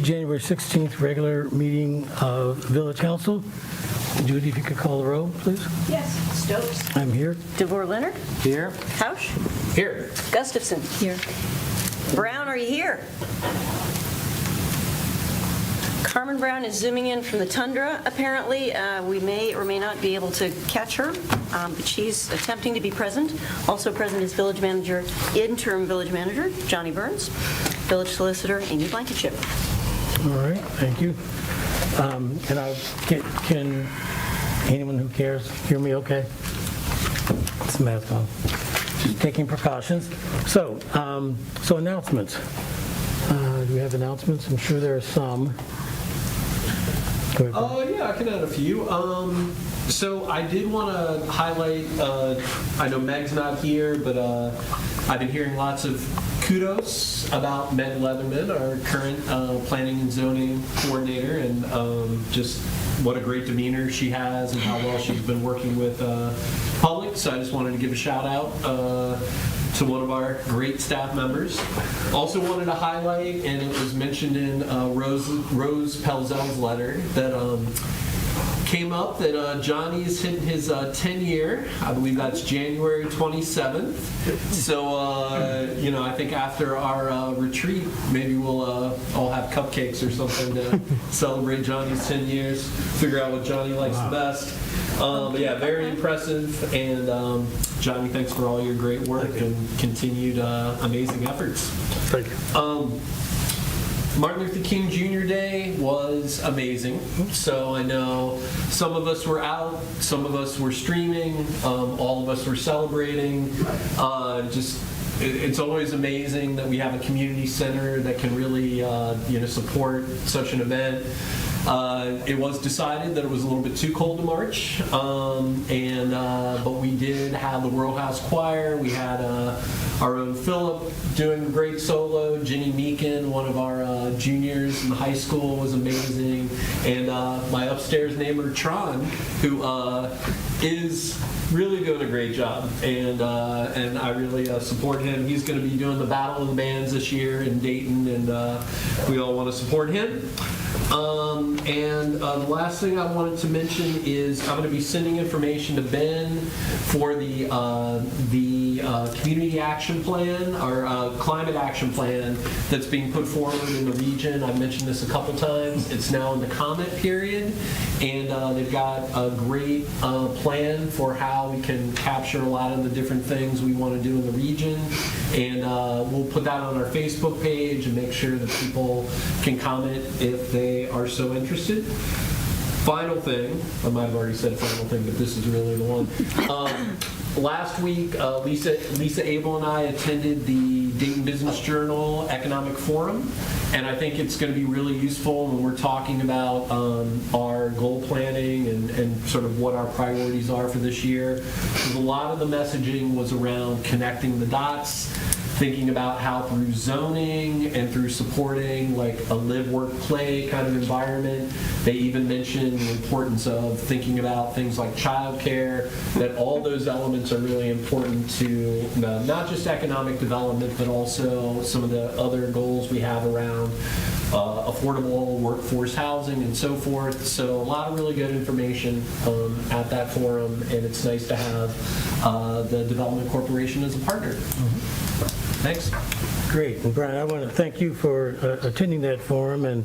January 16th regular meeting of Village Council. Judy, if you could call the roll, please. Yes. Stokes. I'm here. DeVore Leonard. Here. Housh. Here. Gustafson. Here. Brown, are you here? Carmen Brown is zooming in from the tundra, apparently. We may or may not be able to catch her, but she's attempting to be present. Also present is Village Manager, Interim Village Manager, Johnnie Burns, Village Solicitor, Amy Blankenship. All right, thank you. And can anyone who cares hear me okay? It's a mask on. Just taking precautions. So announcements. Do we have announcements? I'm sure there are some. Go ahead. Yeah, I can add a few. So I did want to highlight, I know Meg's not here, but I've been hearing lots of kudos about Meg Leatherman, our current planning and zoning coordinator, and just what a great demeanor she has and how well she's been working with public. So I just wanted to give a shout out to one of our great staff members. Also wanted to highlight, and it was mentioned in Rose Pelzl's letter, that came up that Johnny's hitting his 10-year. I believe that's January 27th. So, I think after our retreat, maybe we'll all have cupcakes or something to celebrate Johnny's 10 years, figure out what Johnny likes the best. But yeah, very impressive. And Johnny, thanks for all your great work and continued amazing efforts. Thank you. Martin Luther King Jr. Day was amazing. So I know some of us were out, some of us were streaming, all of us were celebrating. It's always amazing that we have a community center that can really support such an event. It was decided that it was a little bit too cold to march, but we did have the World House Choir. We had our own Philip doing a great solo. Ginny Meekin, one of our juniors in high school, was amazing. And my upstairs neighbor, Tron, who is really doing a great job. And I really support him. He's going to be doing the Battle of the Bands this year in Dayton, and we all want to support him. The last thing I wanted to mention is I'm going to be sending information to Ben for the community action plan, or climate action plan that's being put forward in the region. I've mentioned this a couple times. It's now in the comment period, and they've got a great plan for how we can capture a lot of the different things we want to do in the region. And we'll put that on our Facebook page and make sure that people can comment if they are so interested. Final thing, I might have already said final thing, but this is really the one. Last week, Lisa Abel and I attended the Dayton Business Journal Economic Forum, and I think it's going to be really useful when we're talking about our goal planning and sort of what our priorities are for this year. Because a lot of the messaging was around connecting the dots, thinking about how through zoning and through supporting like a live, work, play kind of environment. They even mentioned the importance of thinking about things like childcare, that all those elements are really important to not just economic development, but also some of the other goals we have around affordable workforce housing and so forth. So a lot of really good information at that forum, and it's nice to have the Development Corporation as a partner. Thanks. Great. And Brian, I want to thank you for attending that forum and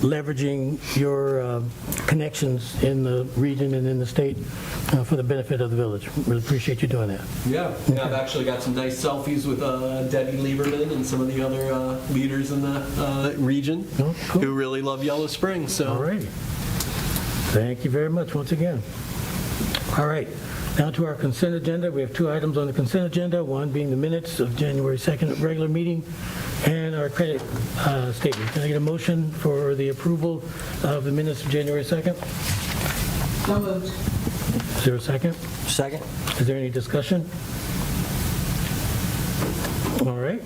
leveraging your connections in the region and in the state for the benefit of the village. Really appreciate you doing that. Yeah, I've actually got some nice selfies with Debbie Lieberman and some of the other leaders in the region who really love Yellow Spring. So. All right. Thank you very much once again. All right. Now to our consent agenda. We have two items on the consent agenda, one being the minutes of January 2nd regular meeting and our credit statement. Can I get a motion for the approval of the minutes of January 2nd? So moved. Is there a second? Second. Is there any discussion? All right.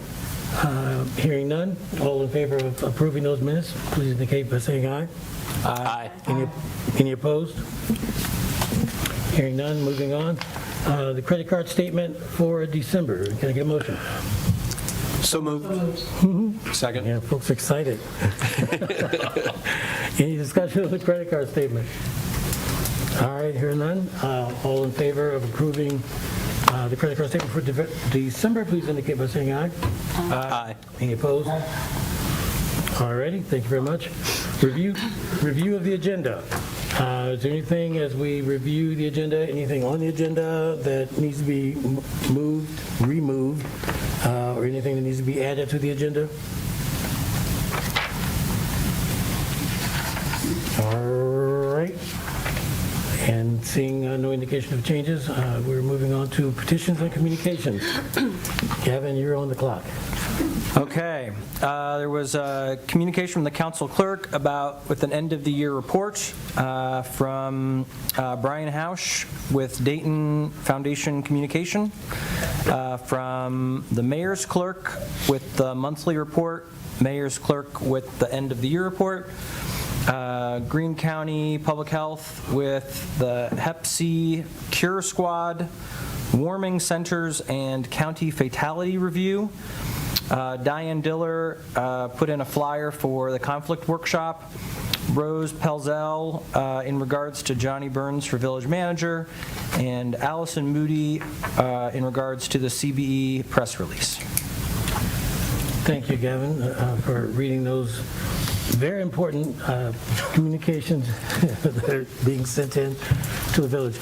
Hearing none, all in favor of approving those minutes, please indicate by saying aye. Aye. Any opposed? Hearing none, moving on. The credit card statement for December. Can I get a motion? So moved. Second. Yeah, folks are excited. Any discussion of the credit card statement? All right, hearing none. All in favor of approving the credit card statement for December, please indicate by saying aye. Aye. Any opposed? All righty, thank you very much. Review of the agenda. Is there anything as we review the agenda, anything on the agenda that needs to be moved, removed, or anything that needs to be added to the agenda? All right. And seeing no indication of changes, we're moving on to petitions and communications. Gavin, you're on the clock. Okay. There was a communication from the council clerk with an end-of-the-year report from Brian Housh with Dayton Foundation Communication, from the mayor's clerk with the monthly report, mayor's clerk with the end-of-the-year report, Greene County Public Health with the Hep C Cure Squad, warming centers, and county fatality review. Diane Diller put in a flyer for the conflict workshop. Rose Pelzl in regards to Johnnie Burns for village manager, and Allison Moody in regards to the CBE press release. Thank you, Gavin, for reading those very important communications that are being sent in to the village.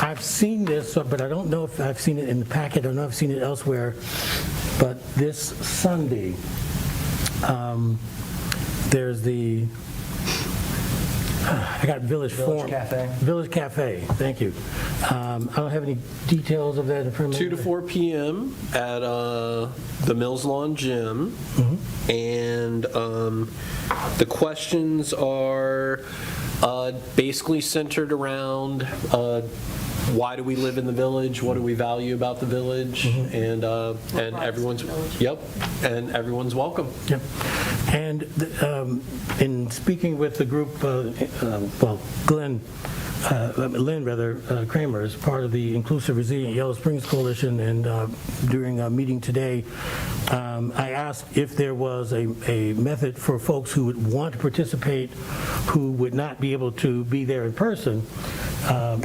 I've seen this, but I don't know if I've seen it in the packet. I don't know if I've seen it elsewhere. But this Sunday, there's the I got Village Forum. Village Cafe, thank you. I don't have any details of that information. 2 to 4 p.m. at the Mills Lawn Gym. And the questions are basically centered around why do we live in the village, what do we value about the village, and everyone's and everyone's welcome. Yep. And in speaking with the group, Lynn Kramer is part of the Inclusive Resilient Yellow Springs Coalition, and during a meeting today, I asked if there was a method for folks who would want to participate who would not be able to be there in person,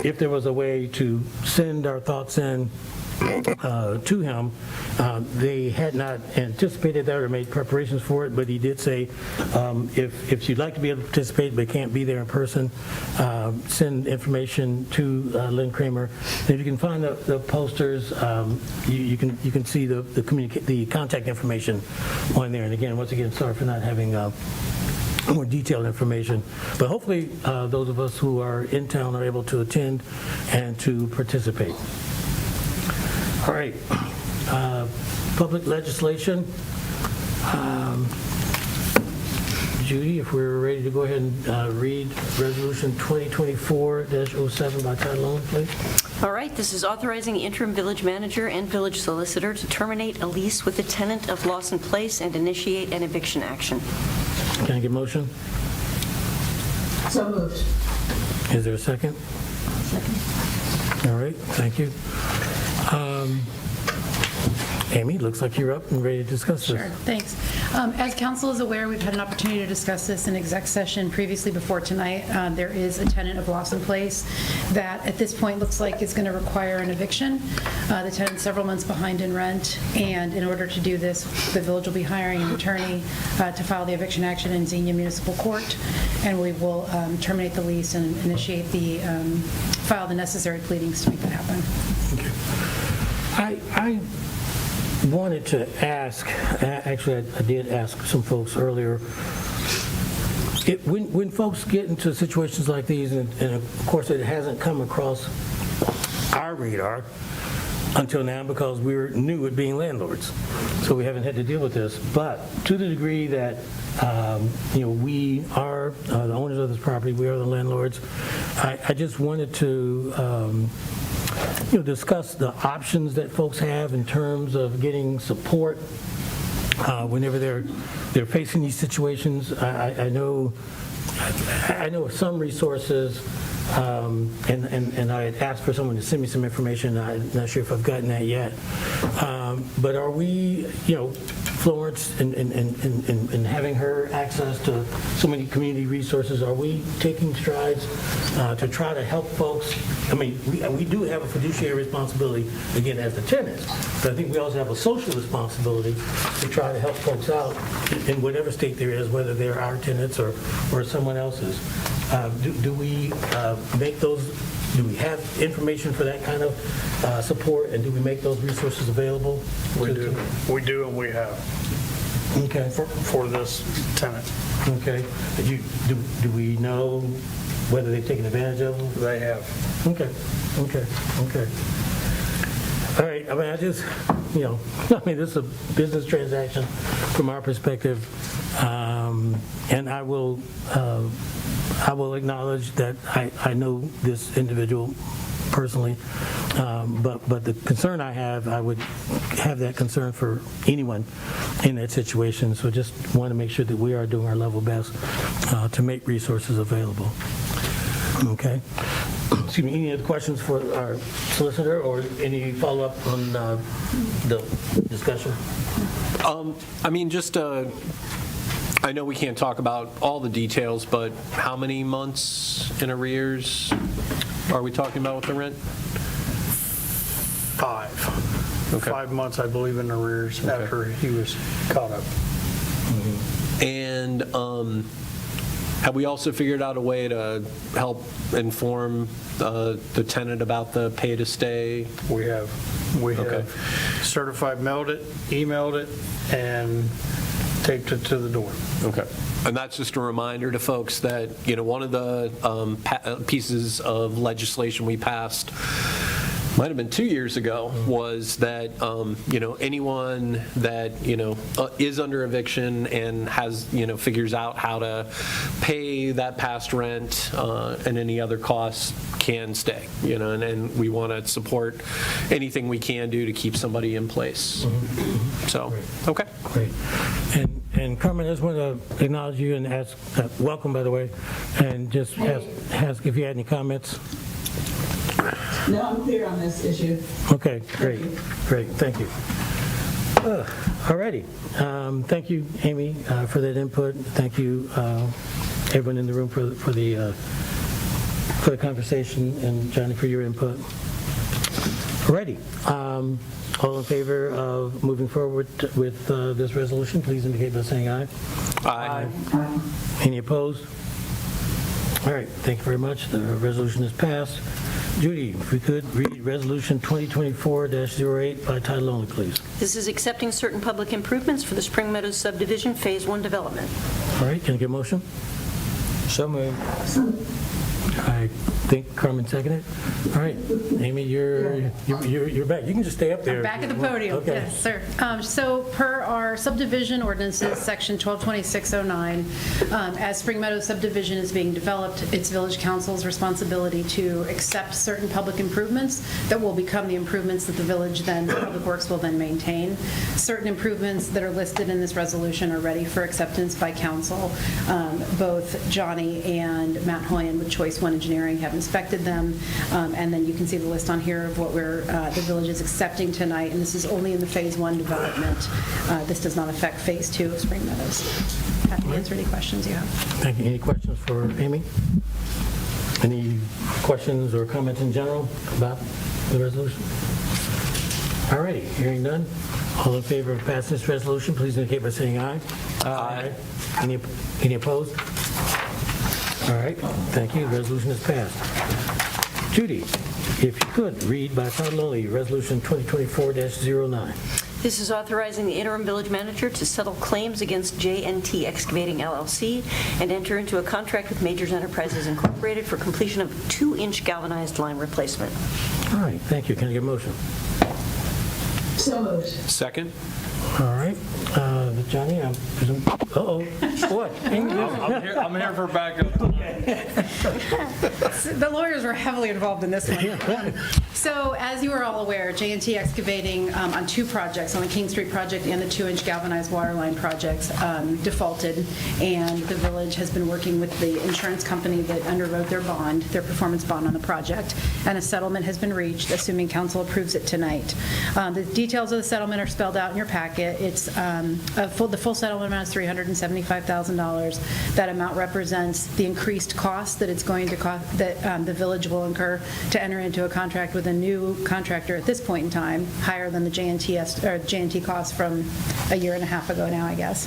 if there was a way to send our thoughts in to him. They had not anticipated that or made preparations for it, but he did say if you'd like to be able to participate but can't be there in person, send information to Lynn Kramer. And if you can find the posters, you can see the contact information on there. And again, once again, sorry for not having more detailed information. But hopefully those of us who are in town are able to attend and to participate. All right. Public legislation. Judy, if we're ready to go ahead and read Resolution 2024-07 by title only, please. All right, this is authorizing the interim village manager and village solicitor to terminate a lease with the tenant of Lawson Place and initiate an eviction action. Can I get a motion? So moved. Is there a second? Second. All right, thank you. Amy, looks like you're up and ready to discuss this. Sure, thanks. As council is aware, we've had an opportunity to discuss this in exec session previously before tonight. There is a tenant of Lawson Place that at this point looks like is going to require an eviction. The tenant's several months behind in rent, and in order to do this, the village will be hiring an attorney to file the eviction action in Xenia Municipal Court, and we will terminate the lease and initiate file the necessary pleadings to make that happen. Okay. I wanted to ask, actually I did ask some folks earlier, when folks get into situations like these, and of course it hasn't come across our radar until now because we're new at being landlords, so we haven't had to deal with this, but to the degree that we are the owners of this property, we are the landlords, I just wanted to discuss the options that folks have in terms of getting support whenever they're facing these situations. I know some resources And I had asked for someone to send me some information. I'm not sure if I've gotten that yet. But are we, Florence and having her access to so many community resources, are we taking strides to try to help folks? I mean, we do have a fiduciary responsibility, again, as the tenants, but I think we also have a social responsibility to try to help folks out in whatever state there is, whether they're our tenants or someone else's. Do we make those, do we have information for that kind of support, and do we make those resources available? We do, and we have Okay. for this tenant. Okay. Do we know whether they've taken advantage of them? They have. Okay. All right, I mean, this is a business transaction from our perspective, and I will acknowledge that I know this individual personally, but the concern I have, I would have that concern for anyone in that situation, so just want to make sure that we are doing our level best to make resources available. Okay. Excuse me, any other questions for our solicitor, or any follow-up on the discussion? I mean, just, I know we can't talk about all the details, but how many months in arrears are we talking about with the rent? 5. Okay. 5 months, I believe, in arrears after he was caught up. And have we also figured out a way to help inform the tenant about the pay to stay? We have Okay. certified mailed it, emailed it, and taped it to the door. Okay. And that's just a reminder to folks that, one of the pieces of legislation we passed, might have been 2 years ago, was that, anyone that, is under eviction and has, figures out how to pay that past rent and any other costs can stay, and we want to support anything we can do to keep somebody in place. So, okay. Great. And Carmen, I just want to acknowledge you and ask, welcome, by the way, and just ask if you had any comments. No, I'm clear on this issue. Okay, great, thank you. All righty. Thank you, Amy, for that input. Thank you, everyone in the room for the conversation, and Johnnie for your input. All righty. All in favor of moving forward with this resolution, please indicate by saying aye. Aye. Any opposed? All right, thank you very much. The resolution is passed. Judy, if we could read Resolution 2024-08 by title only, please. This is accepting certain public improvements for the Spring Meadows subdivision Phase 1 development. All right, can I get a motion? So moved. I think Carmen seconded. All right, Amy, you're back. You can just stay up there. I'm back at the podium, Okay. yes, sir. So per our subdivision ordinances, section 122609, as Spring Meadows subdivision is being developed, it's Village Council's responsibility to accept certain public improvements that will become the improvements that the village then, Public Works will then maintain. Certain improvements that are listed in this resolution are ready for acceptance by council. Both Johnnie and Matt Hoyen with Choice 1 Engineering have inspected them, and then you can see the list on here of what the village is accepting tonight, and this is only in the Phase 1 development. This does not affect Phase 2 of Spring Meadows. Happy to answer any questions you have. Thank you. Any questions for Amy? Any questions or comments in general about the resolution? All righty, hearing none. All in favor of passing this resolution, please indicate by saying aye. Aye. Any opposed? All right, thank you. The resolution is passed. Judy, if you could, read by title only, Resolution 2024-09. This is authorizing the interim village manager to settle claims against J&T Excavating LLC and enter into a contract with Manger Enterprises Incorporated for completion of 2-inch galvanized line replacement. All right, thank you. Can I get a motion? So moved. Second? All right. Johnny, I'm presume, uh-oh, what? I'm here for backup. The lawyers were heavily involved in this one. So as you are all aware, J&T Excavating on two projects, on the King Street project and the 2-inch galvanized water line projects, defaulted, and the village has been working with the insurance company that underwrote their performance bond on the project, and a settlement has been reached, assuming council approves it tonight. The details of the settlement are spelled out in your packet. It's the full settlement amount is $375,000. That amount represents the increased cost that it's going to cost, that the village will incur to enter into a contract with a new contractor at this point in time, higher than the J&T cost from a year and a half ago now, I guess.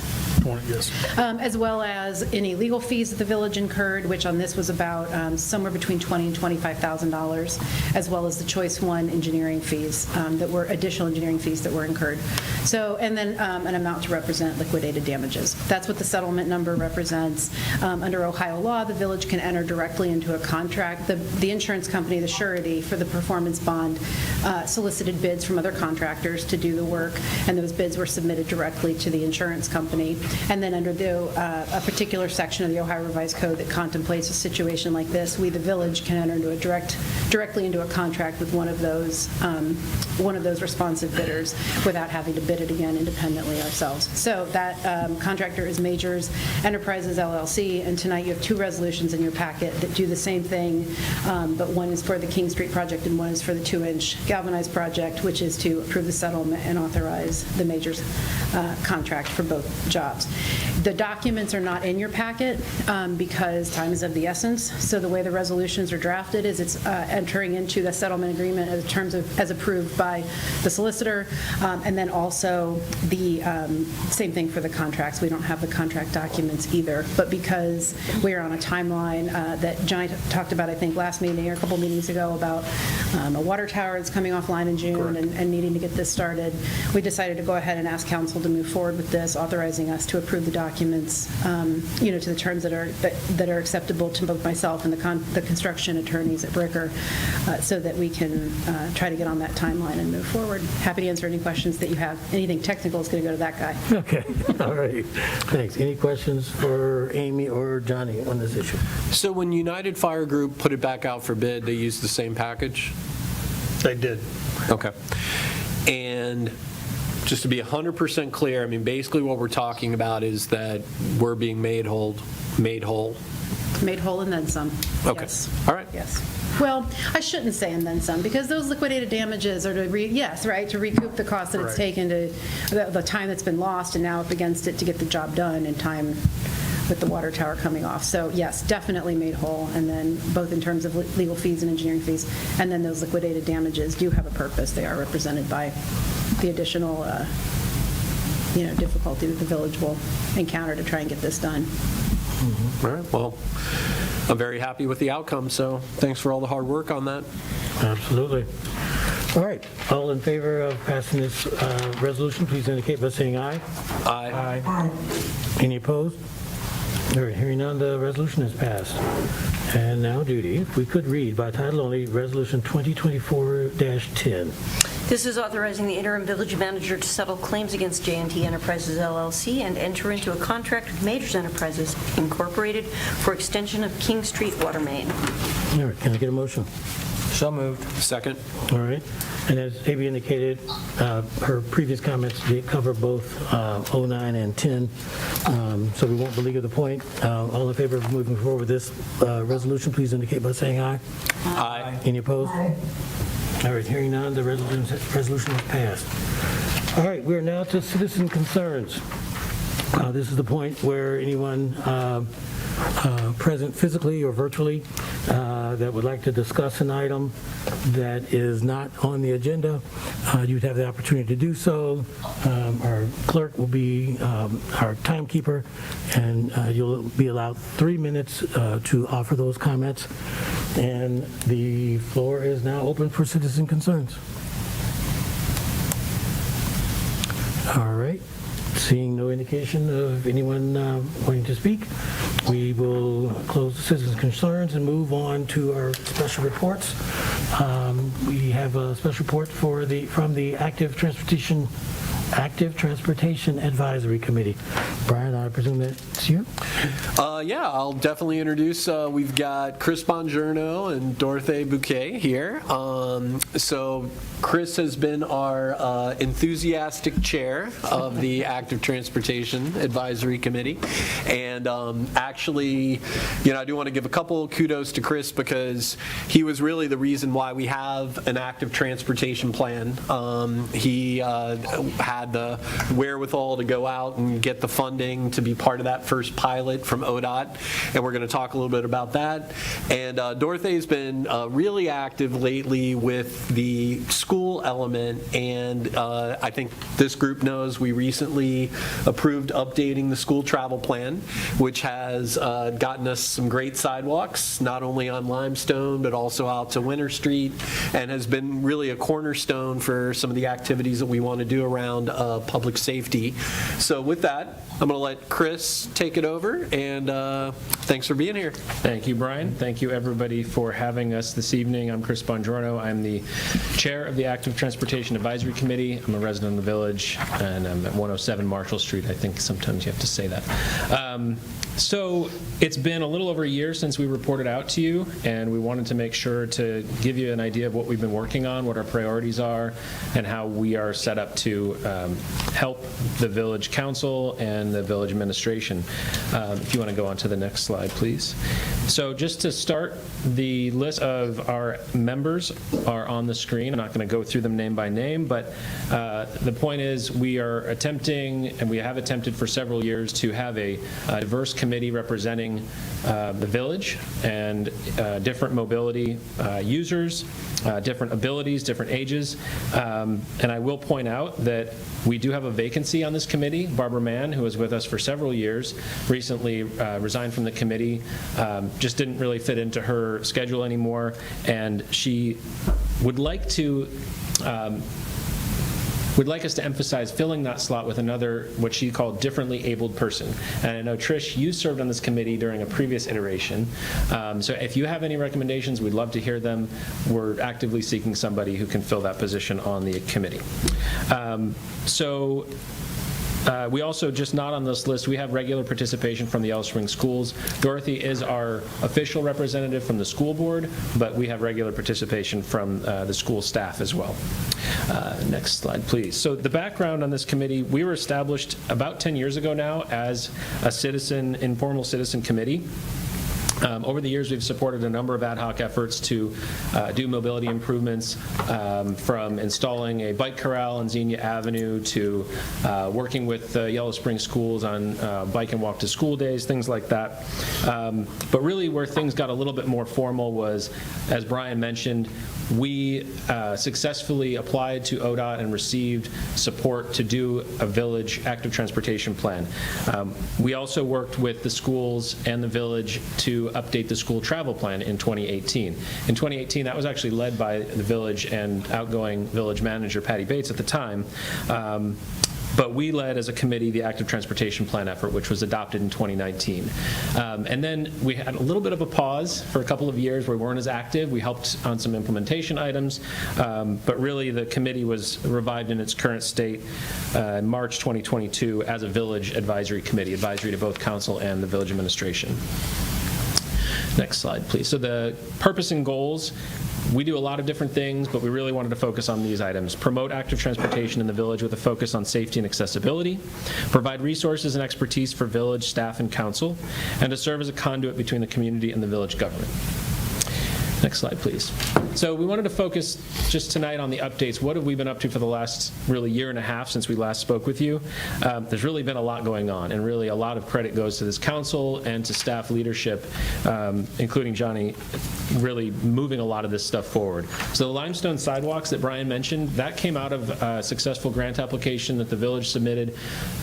Yes. As well as any legal fees that the village incurred, which on this was about somewhere between $20,000 and $25,000, as well as the Choice 1 engineering fees that were additional engineering fees that were incurred. So, and then an amount to represent liquidated damages. That's what the settlement number represents. Under Ohio law, the village can enter directly into a contract. The insurance company, the surety for the performance bond, solicited bids from other contractors to do the work, and those bids were submitted directly to the insurance company. And then under a particular section of the Ohio Revised Code that contemplates a situation like this, we, the village, can enter into directly into a contract with one of those responsive bidders without having to bid it again independently ourselves. So that contractor is Manger Enterprises, LLC, and tonight you have two resolutions in your packet that do the same thing, but one is for the King Street project and one is for the 2-inch galvanized project, which is to approve the settlement and authorize the Manger's contract for both jobs. The documents are not in your packet because time is of the essence. So the way the resolutions are drafted is it's entering into the settlement agreement as approved by the solicitor, and then also the same thing for the contracts. We don't have the contract documents either, but because we are on a timeline that Johnnie talked about, I think last meeting or a couple meetings ago, about a water tower that's coming offline in June and needing to get this started, we decided to go ahead and ask council to move forward with this, authorizing us to approve the documents, to the terms that are acceptable to both myself and the construction attorneys at Bricker, so that we can try to get on that timeline and move forward. Happy to answer any questions that you have. Anything technical is going to go to that guy. Okay, all right. Thanks. Any questions for Amy or Johnnie on this issue? So when United Fire Group put it back out for bid, they used the same package? They did. Okay. And just to be 100% clear, I mean, basically what we're talking about is that we're being made whole. Made whole and then some. Okay. Yes. All right. Yes. Well, I shouldn't say and then some, because those liquidated damages are to recoup the cost that it's taken to, the time that's been lost and now up against it to get the job done in time with the water tower coming off. So yes, definitely made whole, and then both in terms of legal fees and engineering fees, and then those liquidated damages do have a purpose. They are represented by the additional difficulty that the village will encounter to try and get this done. All right. Well, I'm very happy with the outcome, so thanks for all the hard work on that. Absolutely. All right. All in favor of passing this resolution, please indicate by saying aye. Aye. Aye. Any opposed? All right. Hearing none, the resolution is passed. And now, Judy, if we could read by title only, Resolution 2024-10. This is authorizing the interim village manager to settle claims against J&T Enterprises, LLC, and enter into a contract with Manger Enterprises, Incorporated, for extension of King Street water main. All right. Can I get a motion? So moved. Second? All right. And as Amy indicated, her previous comments did cover both 09 and 10, so we won't belabor the point. All in favor of moving forward with this resolution, please indicate by saying aye. Aye. Any opposed? Aye. All right, hearing none, the resolution is passed. All right, we're now to citizen concerns. This is the point where anyone present physically or virtually that would like to discuss an item that is not on the agenda, you'd have the opportunity to do so. Our clerk will be our timekeeper, and you'll be allowed 3 minutes to offer those comments. And the floor is now open for citizen concerns. All right. Seeing no indication of anyone wanting to speak, we will close the citizens' concerns and move on to our special reports. We have a special report from the Active Transportation Active Transportation Advisory Committee. Brian, I presume that's you? Yeah, I'll definitely introduce. We've got Chris Bongiorno and Dorothy Bouquet here. So Chris has been our enthusiastic chair of the Active Transportation Advisory Committee. And actually, I do want to give a couple kudos to Chris because he was really the reason why we have an active transportation plan. He had the wherewithal to go out and get the funding to be part of that first pilot from ODOT, and we're going to talk a little bit about that. And Dorothy's been really active lately with the school element, and I think this group knows we recently approved updating the school travel plan, which has gotten us some great sidewalks, not only on Limestone, but also out to Winter Street, and has been really a cornerstone for some of the activities that we want to do around public safety. So with that, I'm going to let Chris take it over, and thanks for being here. Thank you, Brian. Thank you, everybody, for having us this evening. I'm Chris Bongiorno. I'm the chair of the Active Transportation Advisory Committee. I'm a resident of the village, and I'm at 107 Marshall Street. I think sometimes you have to say that. So it's been a little over a year since we reported out to you, and we wanted to make sure to give you an idea of what we've been working on, what our priorities are, and how we are set up to help the village council and the village administration. If you want to go on to the next slide, please. So just to start, the list of our members are on the screen. I'm not going to go through them name by name, but the point is we are attempting, and we have attempted for several years, to have a diverse committee representing the village and different mobility users, different abilities, different ages. And I will point out that we do have a vacancy on this committee. Barbara Mann, who was with us for several years, recently resigned from the committee, just didn't really fit into her schedule anymore, and she would like us to emphasize filling that slot with another, what she called differently abled person. And I know, Trish, you served on this committee during a previous iteration. So if you have any recommendations, we'd love to hear them. We're actively seeking somebody who can fill that position on the committee. We also, just not on this list, we have regular participation from the Yellow Spring schools. Dorothy is our official representative from the school board, but we have regular participation from the school staff as well. Next slide, please. So the background on this committee, we were established about 10 years ago now as a informal citizen committee. Over the years, we've supported a number of ad hoc efforts to do mobility improvements, from installing a bike corral on Xenia Avenue to working with Yellow Spring schools on bike and walk to school days, things like that. But really where things got a little bit more formal was, as Brian mentioned, we successfully applied to ODOT and received support to do a village active transportation plan. We also worked with the schools and the village to update the school travel plan in 2018. In 2018, that was actually led by the village and outgoing village manager, Patty Bates, at the time. But we led as a committee the active transportation plan effort, which was adopted in 2019. And then we had a little bit of a pause for a couple of years where we weren't as active. We helped on some implementation items, but really the committee was revived in its current state in March 2022 as a village advisory committee, advisory to both council and the village administration. Next slide, please. So the purpose and goals, we do a lot of different things, but we really wanted to focus on these items. Promote active transportation in the village with a focus on safety and accessibility. Provide resources and expertise for village staff and council, and to serve as a conduit between the community and the village government. Next slide, please. So we wanted to focus just tonight on the updates. What have we been up to for the last really year and a half since we last spoke with you? There's really been a lot going on, and really a lot of credit goes to this council and to staff leadership, including Johnnie, really moving a lot of this stuff forward. So the limestone sidewalks that Brian mentioned, that came out of a successful grant application that the village submitted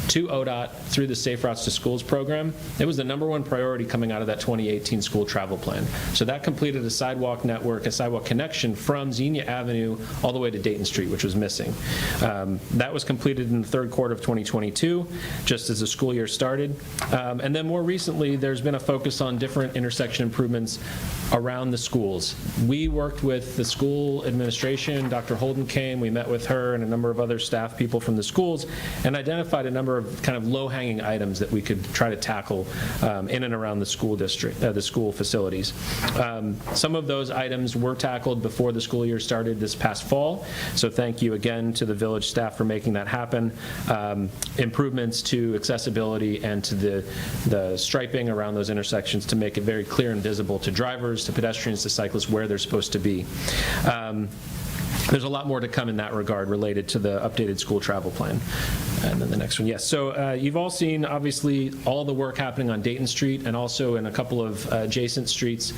to ODOT through the Safe Routes to Schools program. It was the #1 priority coming out of that 2018 school travel plan. So that completed a sidewalk sidewalk network, a sidewalk connection from Xenia Avenue all the way to Dayton Street, which was missing. That was completed in the third quarter of 2022, just as the school year started. And then more recently, there's been a focus on different intersection improvements around the schools. We worked with the school administration. Dr. Holden came. We met with her and a number of other staff people from the schools and identified a number of kind of low-hanging items that we could try to tackle in and around the school district, the school facilities. Some of those items were tackled before the school year started this past fall, so thank you again to the village staff for making that happen. Improvements to accessibility and to the striping around those intersections to make it very clear and visible to drivers, to pedestrians, to cyclists where they're supposed to be. There's a lot more to come in that regard related to the updated school travel plan. And then the next one, yes. So you've all seen, obviously, all the work happening on Dayton Street and also in a couple of adjacent streets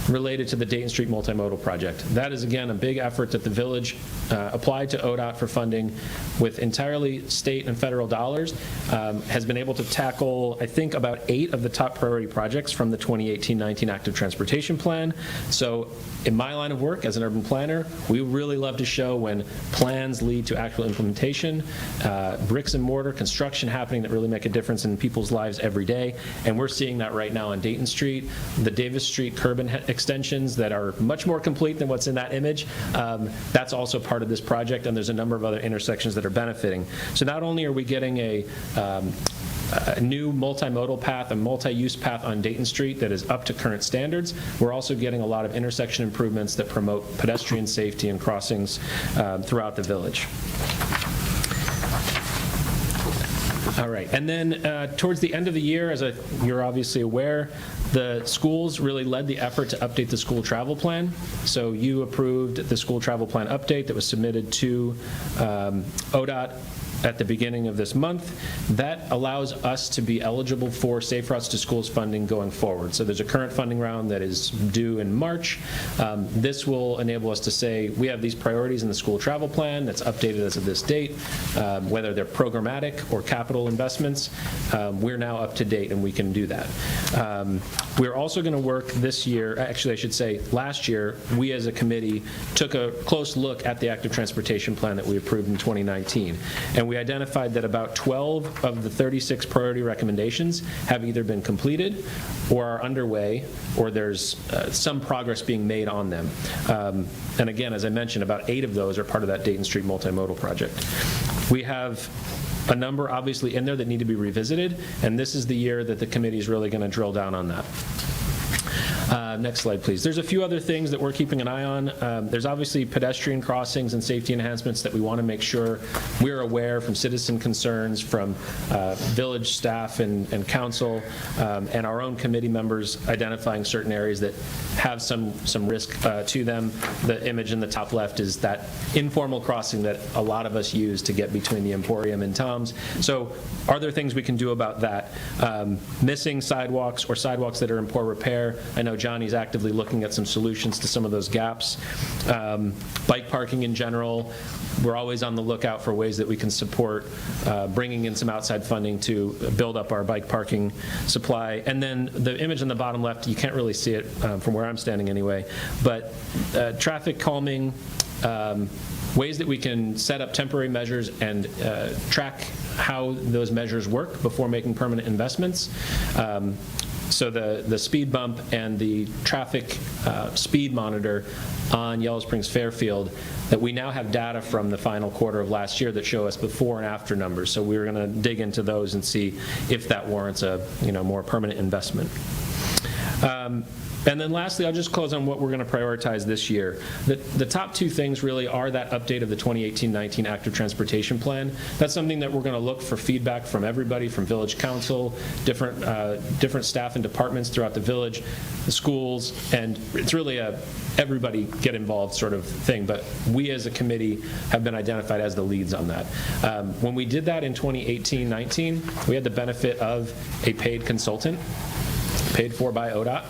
related to the Dayton Street multimodal project. That is, again, a big effort that the village applied to ODOT for funding with entirely state and federal dollars, has been able to tackle, I think, about 8 of the top priority projects from the 2018-19 Active Transportation Plan. So in my line of work as an urban planner, we really love to show when plans lead to actual implementation, bricks and mortar construction happening that really make a difference in people's lives every day. And we're seeing that right now on Dayton Street, the Davis Street curb extensions that are much more complete than what's in that image. That's also part of this project, and there's a number of other intersections that are benefiting. So not only are we getting a new multimodal path, a multi-use path on Dayton Street that is up to current standards, we're also getting a lot of intersection improvements that promote pedestrian safety and crossings throughout the village. All right, and then towards the end of the year, as you're obviously aware, the schools really led the effort to update the school travel plan. So you approved the school travel plan update that was submitted to ODOT at the beginning of this month. That allows us to be eligible for Safe Routes to Schools funding going forward. So there's a current funding round that is due in March. This will enable us to say we have these priorities in the school travel plan that's updated as of this date, whether they're programmatic or capital investments. We're now up to date and we can do that. We're also going to work this year, actually I should say last year, we as a committee took a close look at the active transportation plan that we approved in 2019. And we identified that about 12 of the 36 priority recommendations have either been completed or are underway, or there's some progress being made on them. And again, as I mentioned, about 8 of those are part of that Dayton Street multimodal project. We have a number obviously in there that need to be revisited, and this is the year that the committee is really going to drill down on that. Next slide, please. There's a few other things that we're keeping an eye on. There's obviously pedestrian crossings and safety enhancements that we want to make sure we're aware from citizen concerns, from village staff and council, and our own committee members identifying certain areas that have some risk to them. The image in the top left is that informal crossing that a lot of us use to get between the Emporium and Tom's. So are there things we can do about that? Missing sidewalks or sidewalks that are in poor repair. I know Johnnie's actively looking at some solutions to some of those gaps. Bike parking in general, we're always on the lookout for ways that we can support bringing in some outside funding to build up our bike parking supply. And then the image on the bottom left, you can't really see it from where I'm standing anyway, but traffic calming, ways that we can set up temporary measures and track how those measures work before making permanent investments. So the speed bump and the traffic speed monitor on Yellow Springs Fairfield, that we now have data from the final quarter of last year that show us before and after numbers. So we're going to dig into those and see if that warrants a more permanent investment. And then lastly, I'll just close on what we're going to prioritize this year. The top 2 things really are that update of the 2018-19 Active Transportation Plan. That's something that we're going to look for feedback from everybody, from village council, different staff and departments throughout the village, the schools, and it's really a everybody get involved sort of thing, but we as a committee have been identified as the leads on that. When we did that in 2018-19, we had the benefit of a paid consultant, paid for by ODOT.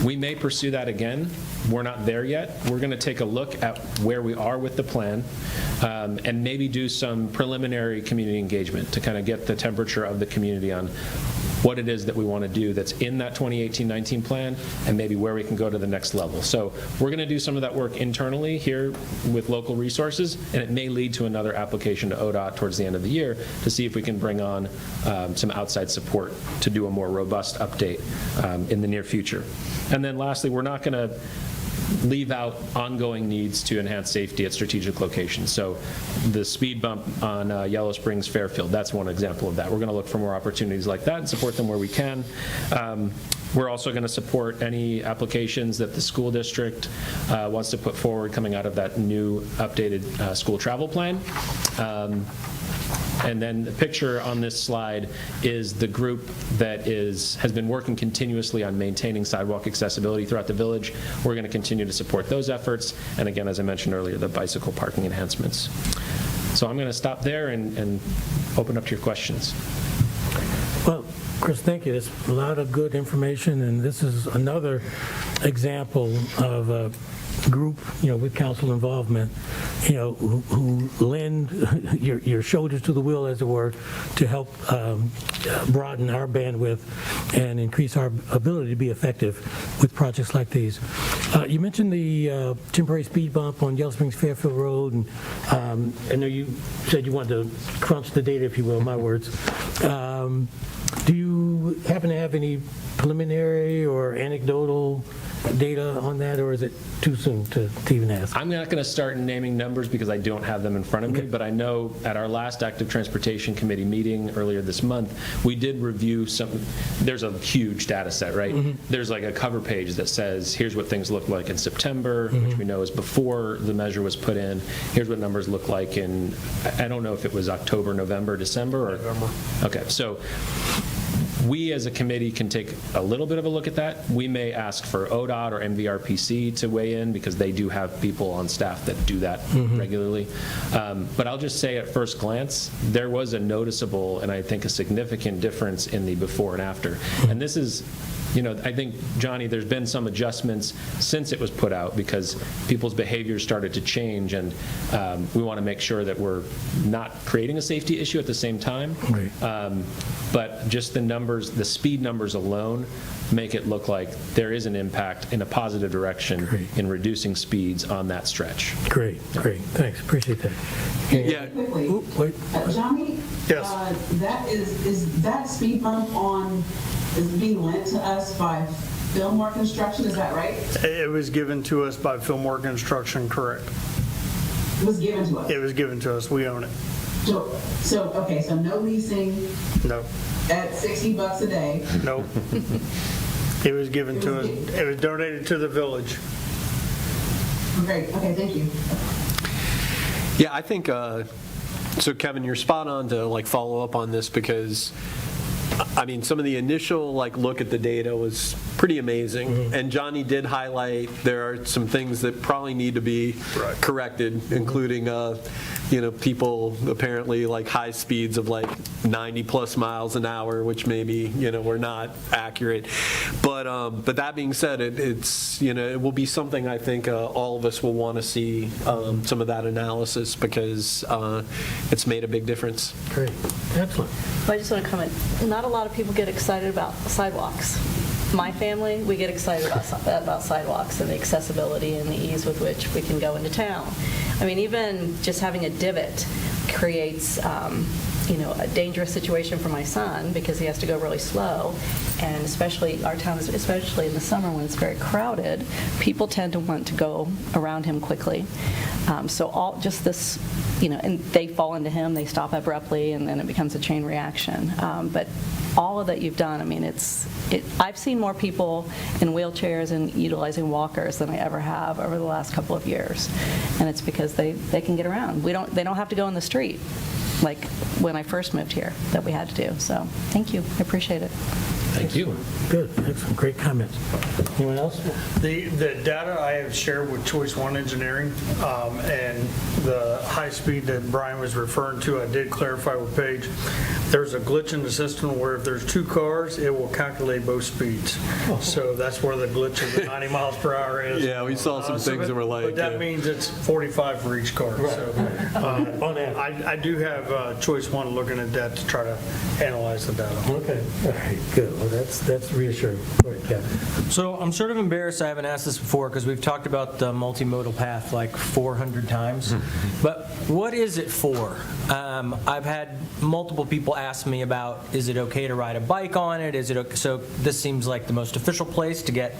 We may pursue that again. We're not there yet. We're going to take a look at where we are with the plan and maybe do some preliminary community engagement to kind of get the temperature of the community on what it is that we want to do that's in that 2018-19 plan, and maybe where we can go to the next level. So we're going to do some of that work internally here with local resources, and it may lead to another application to ODOT towards the end of the year to see if we can bring on some outside support to do a more robust update in the near future. And then lastly, we're not going to leave out ongoing needs to enhance safety at strategic locations. So the speed bump on Yellow Springs Fairfield, that's one example of that. We're going to look for more opportunities like that and support them where we can. We're also going to support any applications that the school district wants to put forward coming out of that new updated school travel plan. And then the picture on this slide is the group that has been working continuously on maintaining sidewalk accessibility throughout the village. We're going to continue to support those efforts. And again, as I mentioned earlier, the bicycle parking enhancements. So I'm going to stop there and open up to your questions. Well, Chris, thank you. There's a lot of good information, and this is another example of a group, with council involvement, who lend your shoulders to the wheel, as it were, to help broaden our bandwidth and increase our ability to be effective with projects like these. You mentioned the temporary speed bump on Yellow Springs Fairfield Road, and I know you said you wanted to crunch the data, if you will, my words. Do you happen to have any preliminary or anecdotal data on that, or is it too soon to even ask? I'm not going to start naming numbers because I don't have them in front of me, but I know at our last Active Transportation Committee meeting earlier this month, we did review there's a huge data set, right? There's like a cover page that says, here's what things look like in September, which we know is before the measure was put in. Here's what numbers look like in, I don't know if it was October, November, December, or? November. Okay, so we as a committee can take a little bit of a look at that. We may ask for ODOT or MVRPC to weigh in because they do have people on staff that do that regularly. But I'll just say at first glance, there was a noticeable and I think a significant difference in the before and after. And this is, I think, Johnnie, there's been some adjustments since it was put out because people's behaviors started to change, and we want to make sure that we're not creating a safety issue at the same time. Right. But just the numbers, the speed numbers alone make it look like there is an impact in a positive direction in reducing speeds on that stretch. Great. Thanks. Appreciate that. Yeah. Quickly, Wait. Johnnie, Yes. Is that speed bump is being lent to us by Fillmore Construction, is that right? It was given to us by Fillmore Construction, correct. It was given to us? It was given to us. We own it. So no leasing No. at $60 a day. No. It was given to us. It was donated to the village. Great, okay, thank you. Yeah, I think, so Kevin, you're spot on to follow up on this because some of the initial look at the data was pretty amazing, and Johnnie did highlight there are some things that probably need to be corrected, including people apparently high speeds of 90 plus miles an hour, which maybe were not accurate. But that being said, it's it will be something I think all of us will want to see some of that analysis because it's made a big difference. Great. Excellent. I just want to comment. Not a lot of people get excited about sidewalks. My family, we get excited about sidewalks and the accessibility and the ease with which we can go into town. Even just having a divot creates a dangerous situation for my son because he has to go really slow, and especially our town, especially in the summer when it's very crowded, people tend to want to go around him quickly. So all just this, and they fall into him, they stop abruptly, and then it becomes a chain reaction. But all of that you've done, I've seen more people in wheelchairs and utilizing walkers than I ever have over the last couple of years, and it's because they can get around. They don't have to go in the street like when I first moved here that we had to do. So thank you, I appreciate it. Thank you. Good. Excellent. Great comments. Anyone else? The data I have shared with Choice One Engineering and the high speed that Brian was referring to, I did clarify with Paige. there's a glitch in the system where if there's 2 cars, it will calculate both speeds. So that's where the glitch of the 90 miles per hour is. Yeah, we saw some things that were like, But that means it's 45 for each car. So On average. I do have choice 1 looking at that to try to analyze the data. Okay, all right, good. Well, that's reassuring. All right, Kevin. So I'm sort of embarrassed I haven't asked this before because we've talked about the multimodal path like 400 times. But what is it for? I've had multiple people ask me about, is it okay to ride a bike on it? Is it okay? So this seems like the most official place to get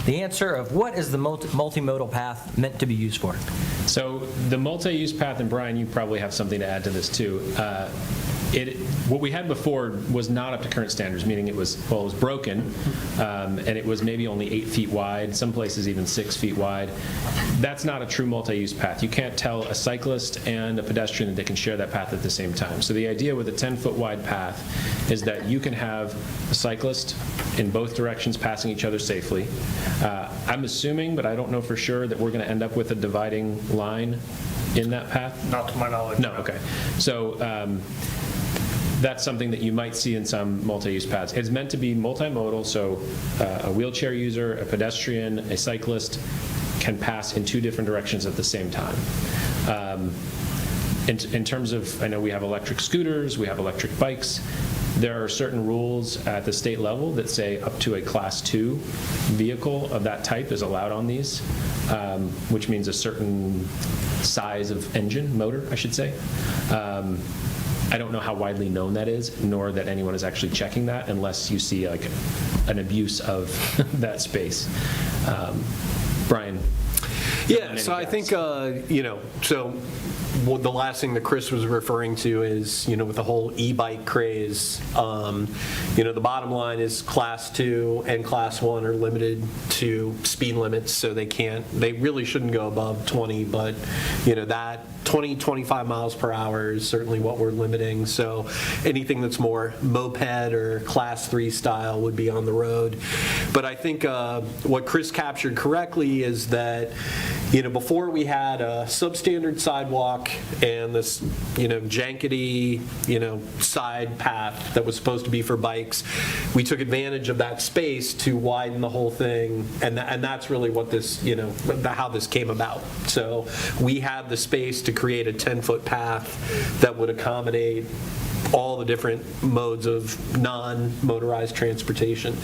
the answer of what is the multimodal path meant to be used for? So the multi-use path, and Brian, you probably have something to add to this too. What we had before was not up to current standards, meaning it was broken, and it was maybe only 8 feet wide, some places even 6 feet wide. That's not a true multi-use path. You can't tell a cyclist and a pedestrian that they can share that path at the same time. So the idea with a 10-foot wide path is that you can have a cyclist in both directions passing each other safely. I'm assuming, but I don't know for sure, that we're going to end up with a dividing line in that path. Not to my knowledge. No, okay. So that's something that you might see in some multi-use paths. It's meant to be multimodal, so a wheelchair user, a pedestrian, a cyclist can pass in 2 different directions at the same time. In terms of, I know we have electric scooters, we have electric bikes. There are certain rules at the state level that say up to a Class 2 vehicle of that type is allowed on these, which means a certain size of engine, motor, I should say. I don't know how widely known that is, nor that anyone is actually checking that unless you see like an abuse of that space. Brian? Yeah, so I think, so the last thing that Chris was referring to is, with the whole e-bike craze, the bottom line is Class 2 and Class 1 are limited to speed limits, so they really shouldn't go above 20, but, that 20, 25 miles per hour is certainly what we're limiting, so anything that's more moped or Class 3 style would be on the road. But I think what Chris captured correctly is that, before we had a substandard sidewalk and this, jankety, side path that was supposed to be for bikes, we took advantage of that space to widen the whole thing, and that's really what this, how this came about. So we had the space to create a 10-foot path that would accommodate all the different modes of non-motorized transportation.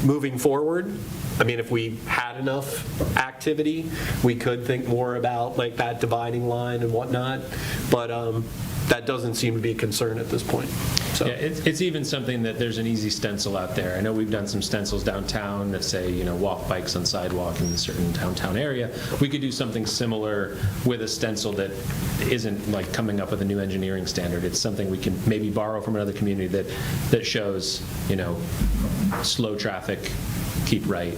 Moving forward, I mean, if we had enough activity, we could think more about like that dividing line and whatnot, but that doesn't seem to be a concern at this point. So. Yeah, it's even something that there's an easy stencil out there. I know we've done some stencils downtown that say, walk bikes on sidewalk in a certain downtown area. We could do something similar with a stencil that isn't like coming up with a new engineering standard. It's something we can maybe borrow from another community that shows, slow traffic, keep right,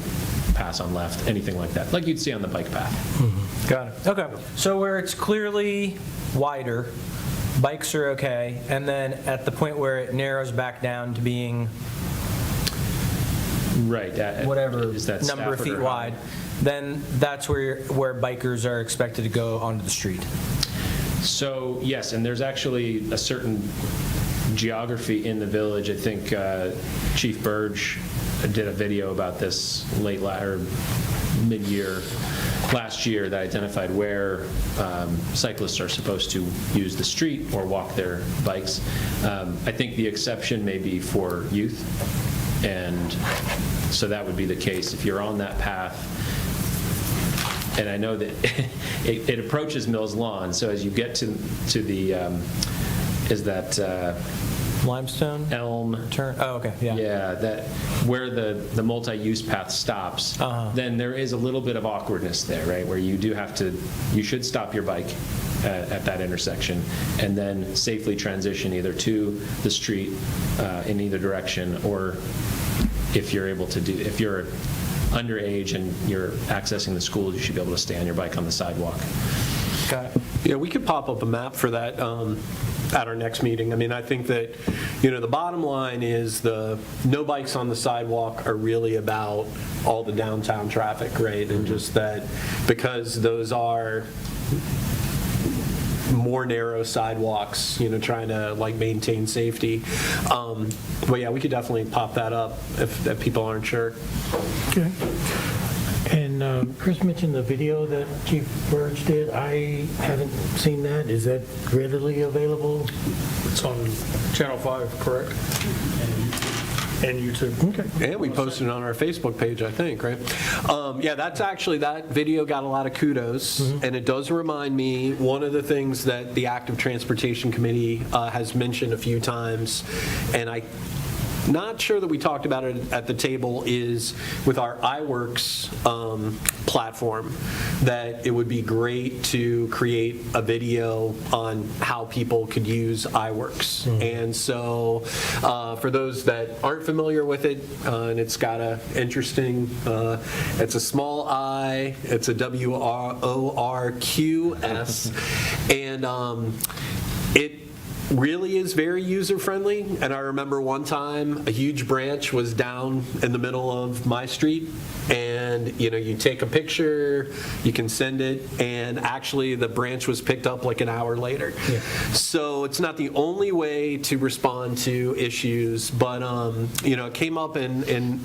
pass on left, anything like that, like you'd see on the bike path. Mm-hmm. Got it. Okay. So where it's clearly wider, bikes are okay, and then at the point where it narrows back down to being whatever is that number of Stafford feet or wide, then that's where bikers are expected to go onto the street. So yes, and there's actually a certain geography in the village. I think Chief Burge did a video about this mid-year last year that identified where cyclists are supposed to use the street or walk their bikes. I think the exception may be for youth, and so that would be the case if you're on that path. And I know that it approaches Mills Lawn, so as you get to the is that Limestone? Elm Turn? Oh, okay, yeah. Yeah, that where the multi-use path stops, then there is a little bit of awkwardness there, right? Where you should stop your bike at that intersection and then safely transition either to the street in either direction, or if you're underage and you're accessing the school, you should be able to stay on your bike on the sidewalk. Got it. Yeah, we could pop up a map for that at our next meeting. I mean, I think that, the bottom line is the no bikes on the sidewalk are really about all the downtown traffic, right? And just that because those are more narrow sidewalks, trying to like maintain safety. But yeah, we could definitely pop that up if people aren't sure. Okay. And Chris mentioned the video that Chief Burge did. I haven't seen that. Is that readily available? It's on Channel 5, correct? And YouTube. Okay. And we posted it on our Facebook page, I think, right? Yeah, that video got a lot of kudos, and it does remind me, one of the things that the Active Transportation Committee has mentioned a few times, and I'm not sure that we talked about it at the table, is with our iWorks platform, that it would be great to create a video on how people could use iWorks. And so for those that aren't familiar with it, and it's got a interesting, it's a small I, it's a WORQS, and it really is very user-friendly. And I remember one time a huge branch was down in the middle of my street, and you take a picture, you can send it, and actually the branch was picked up like an hour later. Yeah. So it's not the only way to respond to issues, but it came up in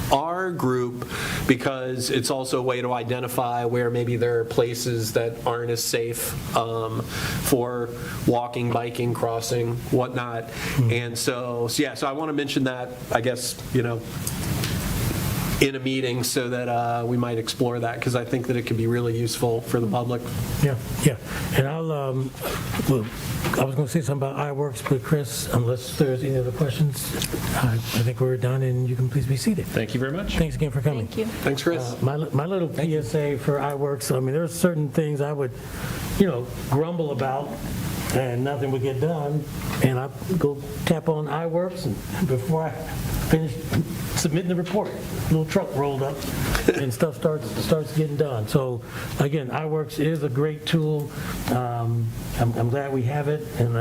our group because it's also a way to identify where maybe there are places that aren't as safe for walking, biking, crossing, whatnot. And so I want to mention that, I guess, in a meeting, so that we might explore that, because I think that it could be really useful for the public. Yeah. And I was going to say something about iWorks, but Chris, unless there's any other questions, I think we're done, and you can please be seated. Thank you very much. Thanks again for coming. Thank you. Thanks, Chris. My little PSA for iWorks, there's certain things I would, grumble about, and nothing would get done, and I go tap on iWorks, and before I finish submitting the report, a little truck rolled up, and stuff starts getting done. So again, iWorks is a great tool. I'm glad we have it, and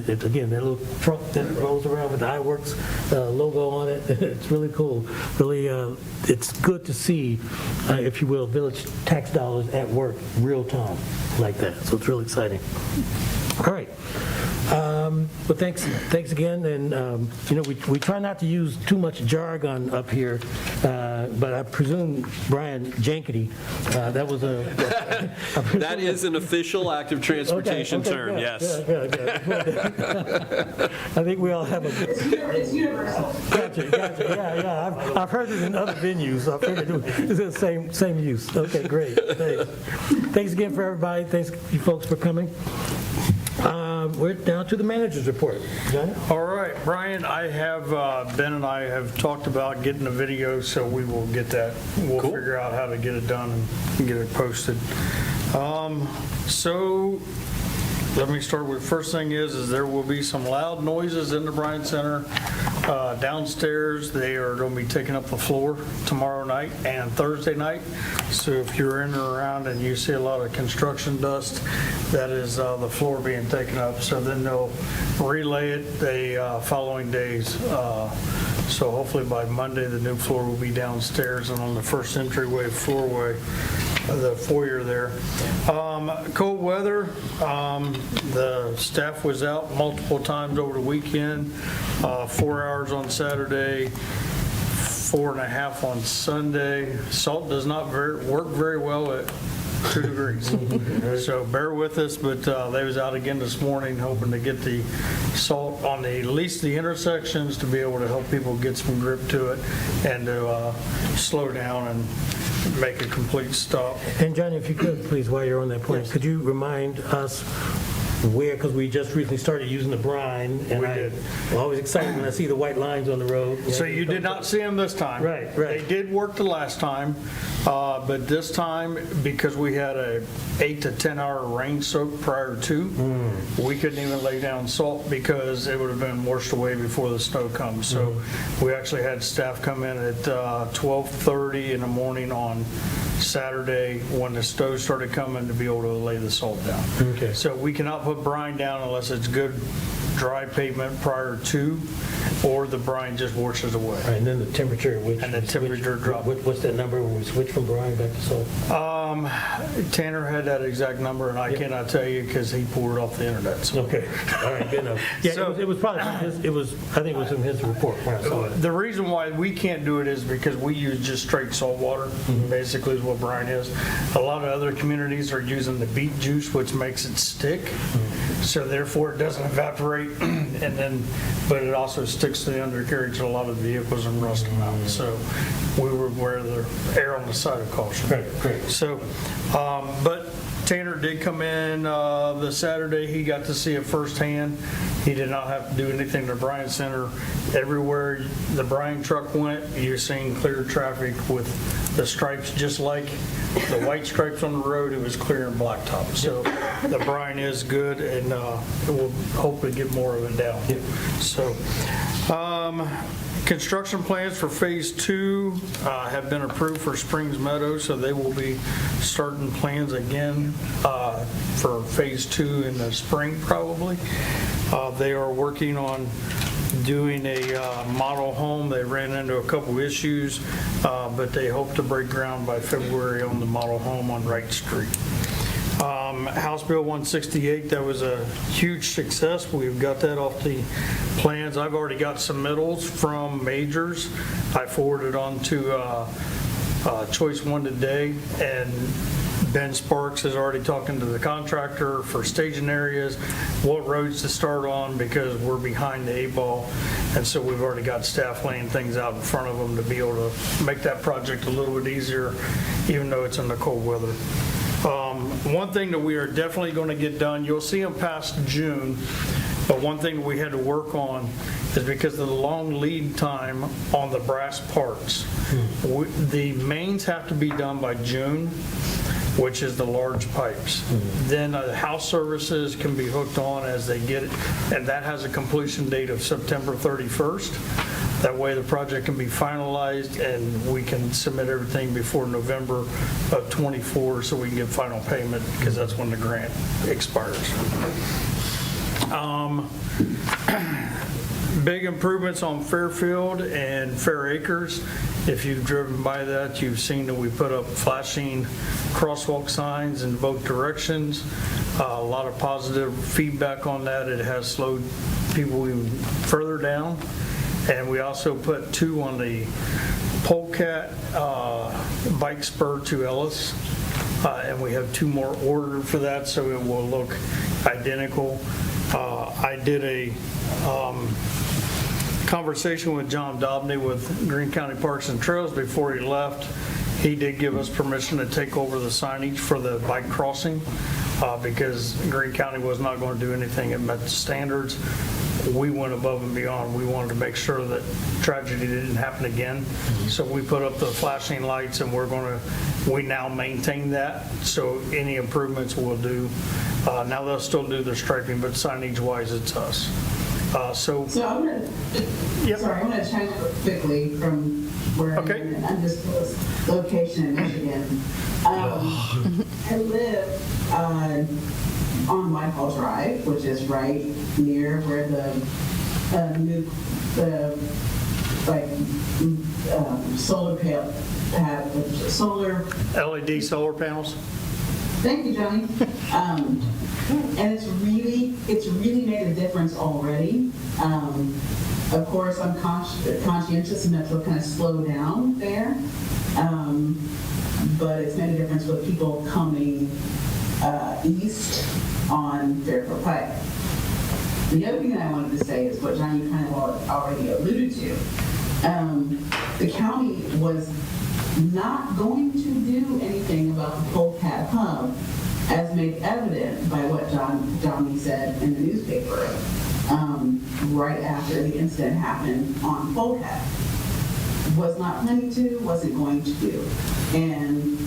again, that little truck that rolls around with the iWorks logo on it, it's really cool. Really, it's good to see, if you will, village tax dollars at work real time like that. So it's really exciting. All right. Well, thanks again. And, we try not to use too much jargon up here, but I presume, Brian Jankety, that was That is an official active transportation term, good, yes. Good. I think we all have a... It's universal. Gotcha. Yeah. I've heard it in other venues. I figured it's the same use. Okay, great. Thanks again for everybody. Thanks you folks for coming. We're down to the manager's report. Johnnie? All right, Brian, Ben and I have talked about getting a video, so we will get that. We'll figure out how to get it done and get it posted. So let me start with, first thing is there will be some loud noises in the Bryant Center. Downstairs, they are going to be taking up the floor tomorrow night and Thursday night. So if you're in or around and you see a lot of construction dust, that is the floor being taken up. So then they'll relay it the following days. So hopefully by Monday, the new floor will be downstairs and on the first entryway, the foyer there. Cold weather, the staff was out multiple times over the weekend, 4 hours on Saturday, 4.5 on Sunday. Salt does not work very well at 2 degrees. So bear with us, but they was out again this morning hoping to get the salt on at least the intersections to be able to help people get some grip to it and to slow down and make a complete stop. And Johnnie, if you could, please, while you're on that point, could you remind us where, because we just recently started using the brine, and I'm always excited when I see the white lines on the road. So you did not see them this time. Right. They did work the last time, but this time, because we had a 8 to 10 hour rain soak prior to, we couldn't even lay down salt because it would have been washed away before the snow comes. So we actually had staff come in at 12:30 in the morning on Saturday when the snow started coming to be able to lay the salt down. Okay. So we cannot put brine down unless it's good dry pavement prior to, or the brine just washes away. Right, and then the temperature, And the temperature drop. What's that number when we switch from brine back to salt? Tanner had that exact number, and I cannot tell you because he pulled it off the internet. So. Okay, all right, good enough. Yeah, it was probably from his, I think it was from his report when I saw it. The reason why we can't do it is because we use just straight salt water, basically is what brine is. A lot of other communities are using the beet juice, which makes it stick, so therefore it doesn't evaporate, but it also sticks to the undercarriage of a lot of vehicles and rust them out. So we would rather err on the side of caution. Great. So, but Tanner did come in the Saturday. He got to see it firsthand. He did not have to do anything to the Bryan Center. Everywhere the Bryan truck went, you're seeing clear traffic with the stripes, just like the white stripes on the road. It was clear and blacktop. So the Bryan is good, and we'll hopefully get more of it down. So. Construction plans for Phase 2 have been approved for Springs Meadow, so they will be starting plans again for Phase 2 in the spring, probably. They are working on doing a model home. They ran into a couple issues, but they hope to break ground by February on the model home on Wright Street. House Bill 168, that was a huge success. We've got that off the plans. I've already got submittals from Mangers. I forwarded on to Choice One today, and Ben Sparks is already talking to the contractor for staging areas, what roads to start on, because we're behind the 8-ball, and so we've already got staff laying things out in front of them to be able to make that project a little bit easier, even though it's in the cold weather. One thing that we are definitely going to get done, you'll see them past June, but one thing we had to work on is because of the long lead time on the brass parts. The mains have to be done by June, which is the large pipes. Then the house services can be hooked on as they get it, and that has a completion date of September 31st. That way the project can be finalized and we can submit everything before November of 24 so we can get final payment, because that's when the grant expires. Big improvements on Fairfield and Fair Acres. If you've driven by that, you've seen that we put up flashing crosswalk signs in both directions. A lot of positive feedback on that. It has slowed people even further down. And we also put 2 on the Polecat bike spur to Ellis. And we have 2 more ordered for that, so it will look identical. I did a conversation with John Dobney with Greene County Parks and Trails before he left. He did give us permission to take over the signage for the bike crossing because Greene County was not going to do anything that met the standards. We went above and beyond. We wanted to make sure that tragedy didn't happen again. So we put up the flashing lights, and we now maintain that. So any improvements we'll do. Now they'll still do their striping, but signage-wise, it's us. So I'm going to change it quickly from where I'm in an undisclosed location in Michigan. I live on Whitehall Drive, which is right near where the solar LED solar panels. Thank you, Johnnie. And it's really made a difference already. Of course, I'm conscientious enough to kind of slow down there, but it's made a difference with people coming east on Fairfield Pike. The other thing that I wanted to say is what Johnnie kind of already alluded to. The county was not going to do anything about the Polecat hub, as made evident by what Johnnie said in the newspaper right after the incident happened on Polecat. Was not planning to, wasn't going to do. And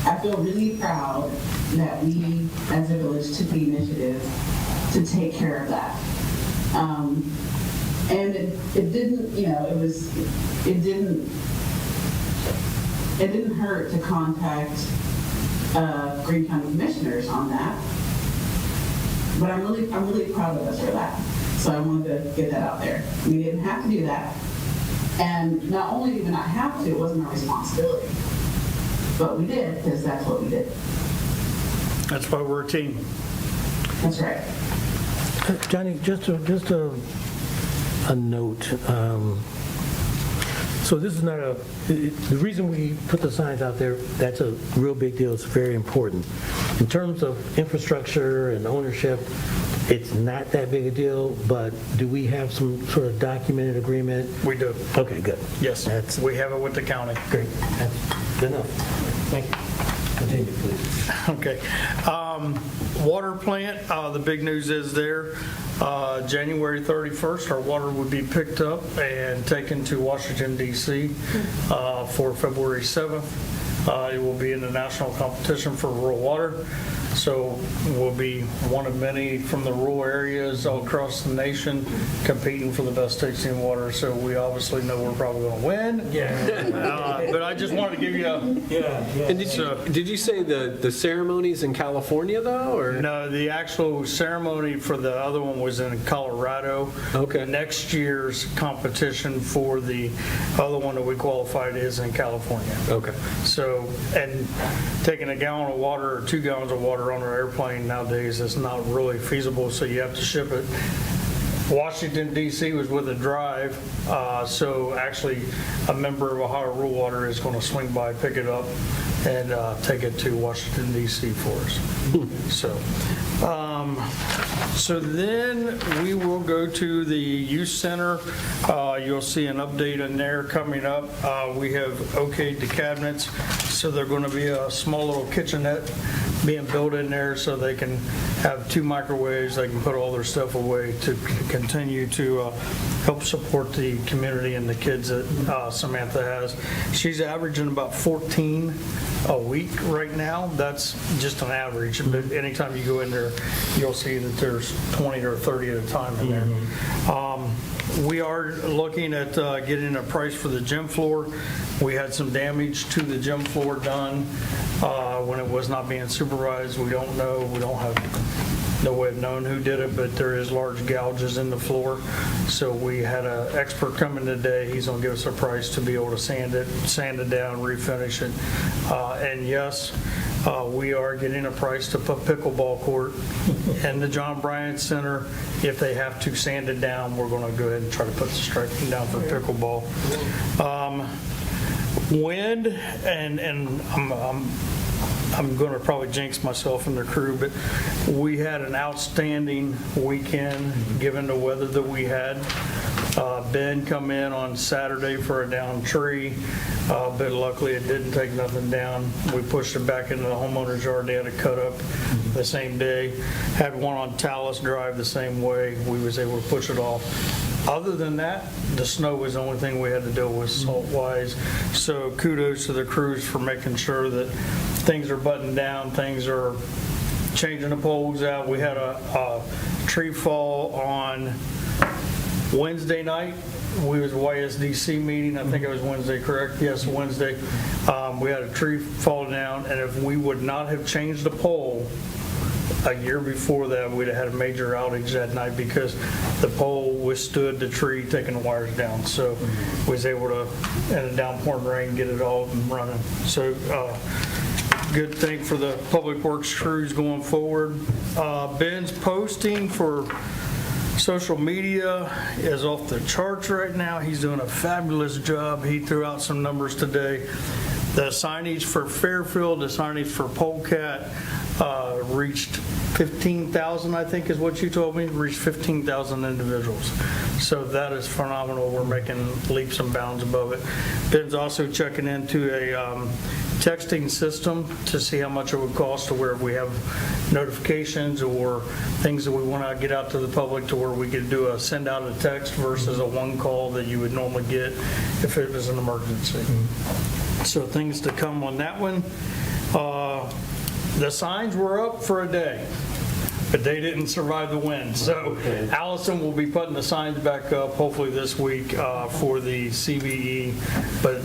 I feel really proud that we, as a village, took the initiative to take care of that. And it didn't, it didn't hurt to contact Greene County commissioners on that. But I'm really proud of us for that. So I wanted to get that out there. We didn't have to do that. And not only did we not have to, it wasn't our responsibility. But we did, because that's what we did. That's why we're a team. That's right. Johnny, just a note. So this is not the reason we put the signs out there, that's a real big deal. It's very important. In terms of infrastructure and ownership, it's not that big a deal, but do we have some sort of documented agreement? We do. Okay, good. Yes, That's we have it with the county. great. That's good enough. Thank you. Continue, please. Okay. Water plant, the big news is there, January 31st, our water would be picked up and taken to Washington DC for February 7th. It will be in the national competition for rural water. So we'll be one of many from the rural areas all across the nation competing for the best tasting water. So we obviously know we're probably going to win. Yeah. But I just wanted to give you a, And did you say the ceremony's in California, though, or? no, the actual ceremony for the other one was in Colorado. Okay. Next year's competition for the other one that we qualified is in California. Okay. So, and taking a gallon of water or 2 gallons of water on an airplane nowadays is not really feasible, so you have to ship it. Washington DC was with a drive, so actually a member of Ohio Rural Water is going to swing by, pick it up, and take it to Washington DC for us. So then we will go to the youth center. You'll see an update in there coming up. We have okayed the cabinets, so they're going to be a small little kitchenette being built in there so they can have 2 microwaves. They can put all their stuff away to continue to help support the community and the kids that Samantha has. She's averaging about 14 a week right now. That's just an average, but anytime you go in there, you'll see that there's 20 or 30 at a time in there. We are looking at getting a price for the gym floor. We had some damage to the gym floor done when it was not being supervised. We don't know. We don't have no way of knowing who did it, but there is large gouges in the floor. So we had an expert come in today. He's going to give us a price to be able to sand it down, refinish it. And yes, we are getting a price to put pickleball court in the John Bryant Center. If they have to sand it down, we're going to go ahead and try to put the striping down for pickleball. Wind, and I'm going to probably jinx myself and the crew, but we had an outstanding weekend given the weather that we had. Ben come in on Saturday for a downed tree, but luckily it didn't take nothing down. We pushed it back into the homeowner's yard. They had it cut up the same day. Had one on Talus Drive the same way. We was able to push it off. Other than that, the snow was the only thing we had to deal with salt-wise. So kudos to the crews for making sure that things are buttoned down, things are changing the poles out. We had a tree fall on Wednesday night. We was YSDC meeting. I think it was Wednesday, correct? Yes, Wednesday. We had a tree fall down, and if we would not have changed the pole a year before that, we'd have had a major outage that night because the pole withstood the tree taking the wires down. So we was able to, in a downpouring rain, get it all running. So good thing for the public works crews going forward. Ben's posting for social media is off the charts right now. He's doing a fabulous job. He threw out some numbers today. The signage for Fairfield, the signage for Polecat reached 15,000, I think is what you told me, reached 15,000 individuals. So that is phenomenal. We're making leaps and bounds above it. Ben's also checking into a texting system to see how much it would cost to where we have notifications or things that we want to get out to the public to where we could do a send out a text versus a one call that you would normally get if it was an emergency. So things to come on that one. The signs were up for a day, but they didn't survive the wind. So Allison will be putting the signs back up hopefully this week for the CBE. But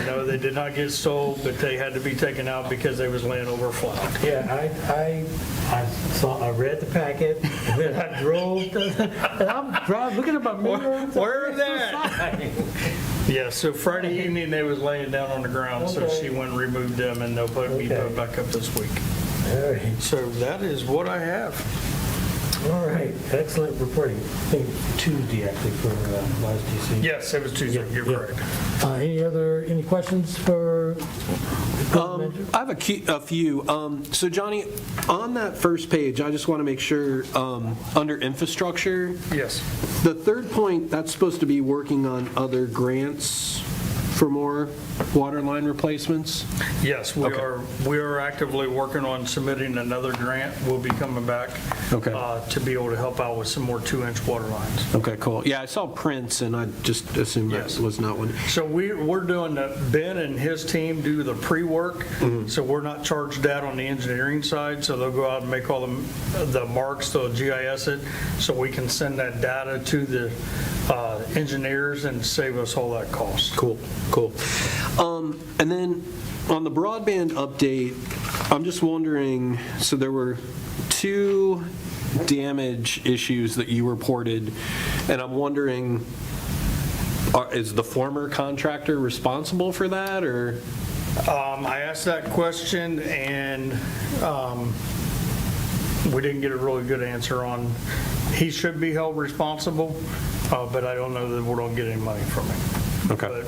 no, they did not get sold, but they had to be taken out because they was laying over flat. Yeah, I read the packet, and then I drove, and I'm looking at my mirror. Where is that? Yeah, so Friday evening, they was laying down on the ground, so Okay. she went and removed them, and they'll be put back up this week. All right. So that is what I have. All right, excellent reporting. I think Tuesday, actually, for YSDC. Yes, it was Tuesday, you're correct. Any questions for? I have a few. So Johnny, on that first page, I just want to make sure, under infrastructure, Yes. the third point, that's supposed to be working on other grants for more water line replacements? Yes, we Okay. are actively working on submitting another grant. We'll be coming back Okay. to be able to help out with some more 2-inch water lines. Okay, cool. Yeah, I saw prints, and I just assumed that Yes. was not one. So we're doing, Ben and his team do the pre-work, so we're not charged that on the engineering side, so they'll go out and make all the marks, they'll GIS it, so we can send that data to the engineers and save us all that cost. Cool. And then on the broadband update, I'm just wondering, so there were 2 damage issues that you reported, and I'm wondering, is the former contractor responsible for that, or? I asked that question, and we didn't get a really good answer on, he should be held responsible, but I don't know that we're going to get any money from him. Okay. But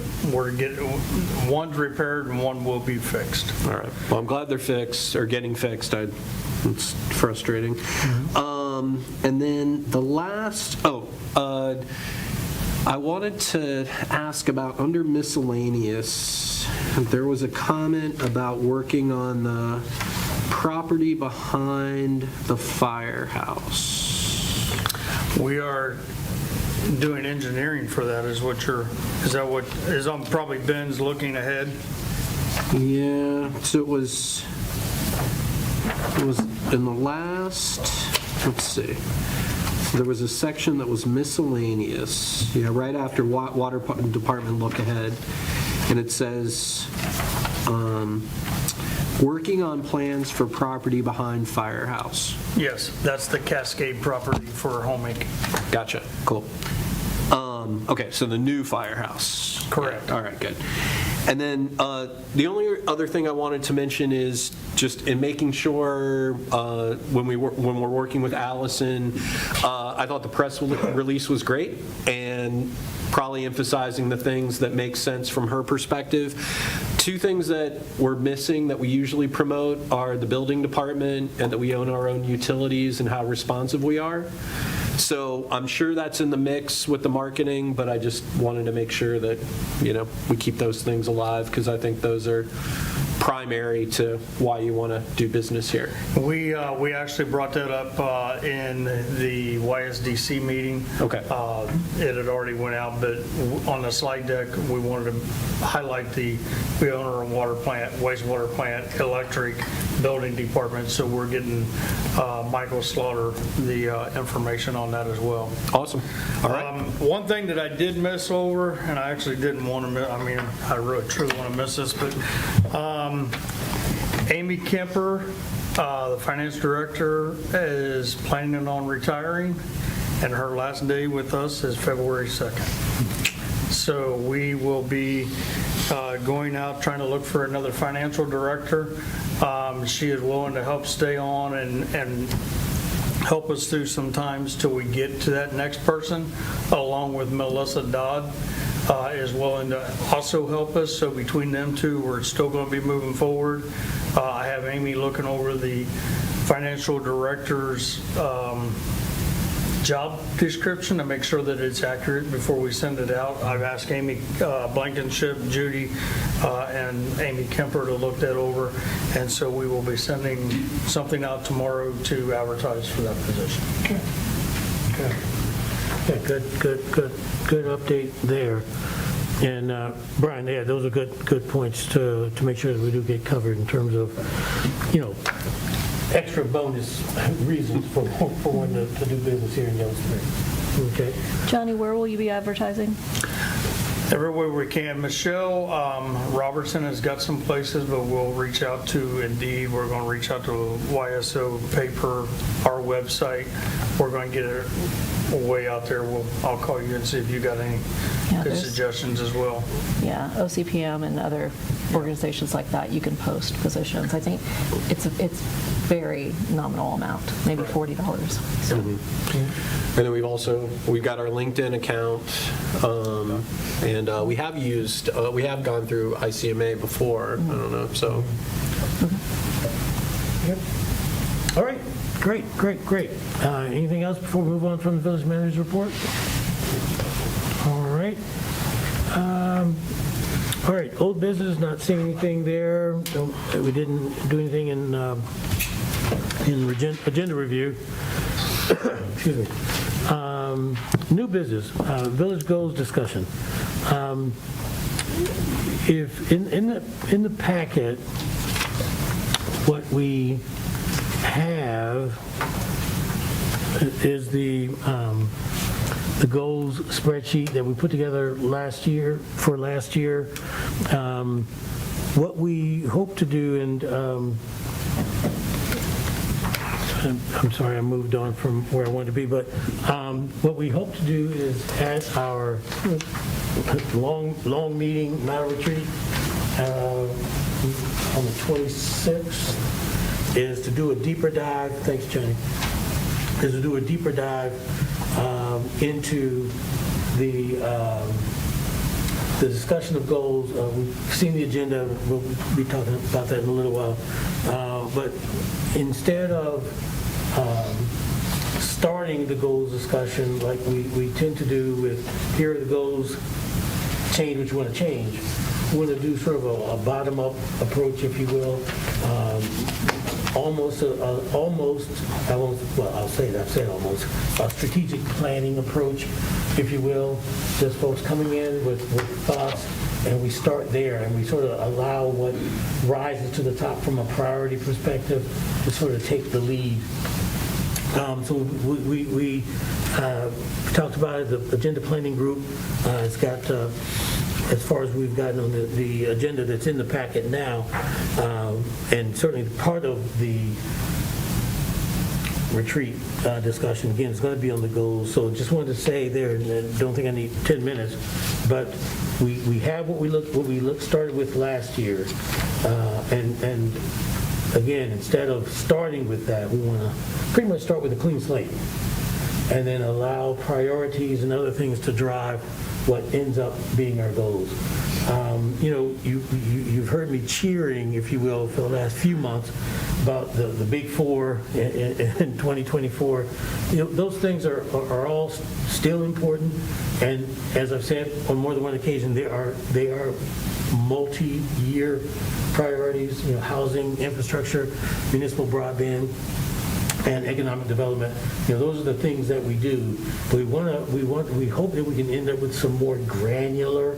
one's repaired and one will be fixed. All right. Well, I'm glad they're fixed, or getting fixed. It's frustrating. And then the last, I wanted to ask about under miscellaneous, there was a comment about working on the property behind the firehouse. We are doing engineering for that, is that what is on, probably Ben's looking ahead? Yeah, so it was in the last, let's see, there was a section that was miscellaneous, right after water department look ahead, and it says, working on plans for property behind firehouse. Yes, that's the Cascade property for Home Inc. Gotcha, cool. Okay, so the new firehouse. Correct. All right, good. And then the only other thing I wanted to mention is just in making sure when we're working with Allison, I thought the press release was great, and probably emphasizing the things that make sense from her perspective. 2 things that we're missing that we usually promote are the building department and that we own our own utilities and how responsive we are. So I'm sure that's in the mix with the marketing, but I just wanted to make sure that, we keep those things alive, because I think those are primary to why you want to do business here. We actually brought that up in the YSDC meeting. Okay. It had already went out, but on the slide deck, we wanted to highlight we own our own water plant, wastewater plant, electric, building department, so we're getting Michael Slaughter the information on that as well. Awesome. All right. One thing that I did miss over, and I actually didn't want to miss, I really truly want to miss this, but Amy Kemper, the finance director, is planning on retiring, and her last day with us is February 2nd. So we will be going out trying to look for another financial director. She is willing to help stay on and help us through some times till we get to that next person, along with Melissa Dodd is willing to also help us. So between them two, we're still going to be moving forward. I have Amy looking over the financial director's job description to make sure that it's accurate before we send it out. I've asked Amy Blankenship, Judy, and Amy Kemper to look that over, and so we will be sending something out tomorrow to advertise for that position. Okay, good update there. And Brian, yeah, those are good points to make sure that we do get covered in terms of, extra bonus reasons for one to do business here in Young Spring. Okay. Johnnie, where will you be advertising? every way we can. Michelle Robertson has got some places, but we'll reach out to Indeed. We're going to reach out to YSO paper, our website. We're going to get it way out there. I'll call you and see if you got any Yeah, good there's- suggestions as well. Yeah, OCPM and other organizations like that, you can post positions. I think it's very nominal amount, maybe $40. So, And then we've got our LinkedIn account, and we have gone through ICMA before, I don't know, so. All right, great. Anything else before we move on from the village manager's report? All right. All right, old business, not seeing anything there. We didn't do anything in agenda review. Excuse me. New business, village goals discussion. If in the packet, what we have is the goals spreadsheet that we put together last year. What we hope to do, and I'm sorry, I moved on from where I wanted to be, but what we hope to do is at our long meeting, not a retreat, on the 26th, is to do a deeper dive, thanks Johnnie, is to do a deeper dive into the discussion of goals. We've seen the agenda, we'll be talking about that in a little while, but instead of starting the goals discussion like we tend to do with, here are the goals, change what you want to change, we want to do sort of a bottom-up approach, if you will, almost, I'll say a strategic planning approach, if you will, just folks coming in with thoughts, and we start there, and we sort of allow what rises to the top from a priority perspective to sort of take the lead. So we talked about it, the agenda planning group. It's got, as far as we've gotten on the agenda that's in the packet now, and certainly part of the retreat discussion, again, is going to be on the goals. So just wanted to say there, and I don't think I need 10 minutes, but we have what we started with last year, and again, instead of starting with that, we want to pretty much start with a clean slate and then allow priorities and other things to drive what ends up being our goals. You've heard me cheering, if you will, for the last few months about the big four in 2024. Those things are all still important, and as I've said on more than one occasion, they are multi-year priorities. Housing, infrastructure, municipal broadband, and economic development. Those are the things that we do. We hope that we can end up with some more granular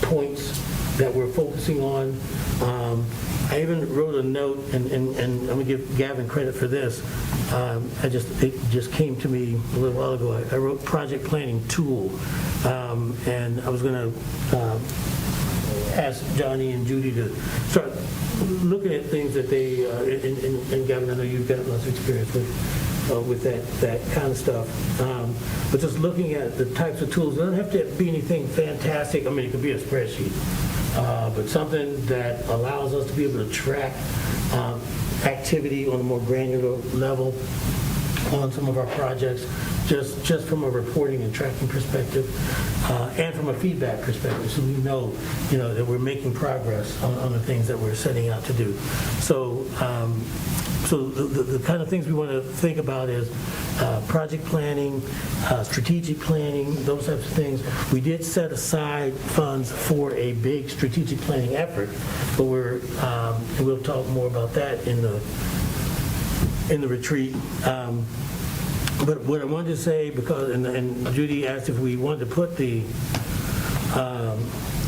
points that we're focusing on. I even wrote a note, and I'm going to give Gavin credit for this. It just came to me a little while ago. I wrote project planning tool, and I was going to ask Johnnie and Judy to start looking at things that they, and Gavin, I know you've got lots of experience with that kind of stuff, but just looking at the types of tools. It doesn't have to be anything fantastic. I mean, it could be a spreadsheet, but something that allows us to be able to track activity on a more granular level on some of our projects, just from a reporting and tracking perspective, and from a feedback perspective, so we know, that we're making progress on the things that we're setting out to do. So, the kind of things we want to think about is project planning, strategic planning, those types of things. We did set aside funds for a big strategic planning effort, but we'll talk more about that in the retreat. But what I wanted to say, because, and Judy asked if we wanted to put the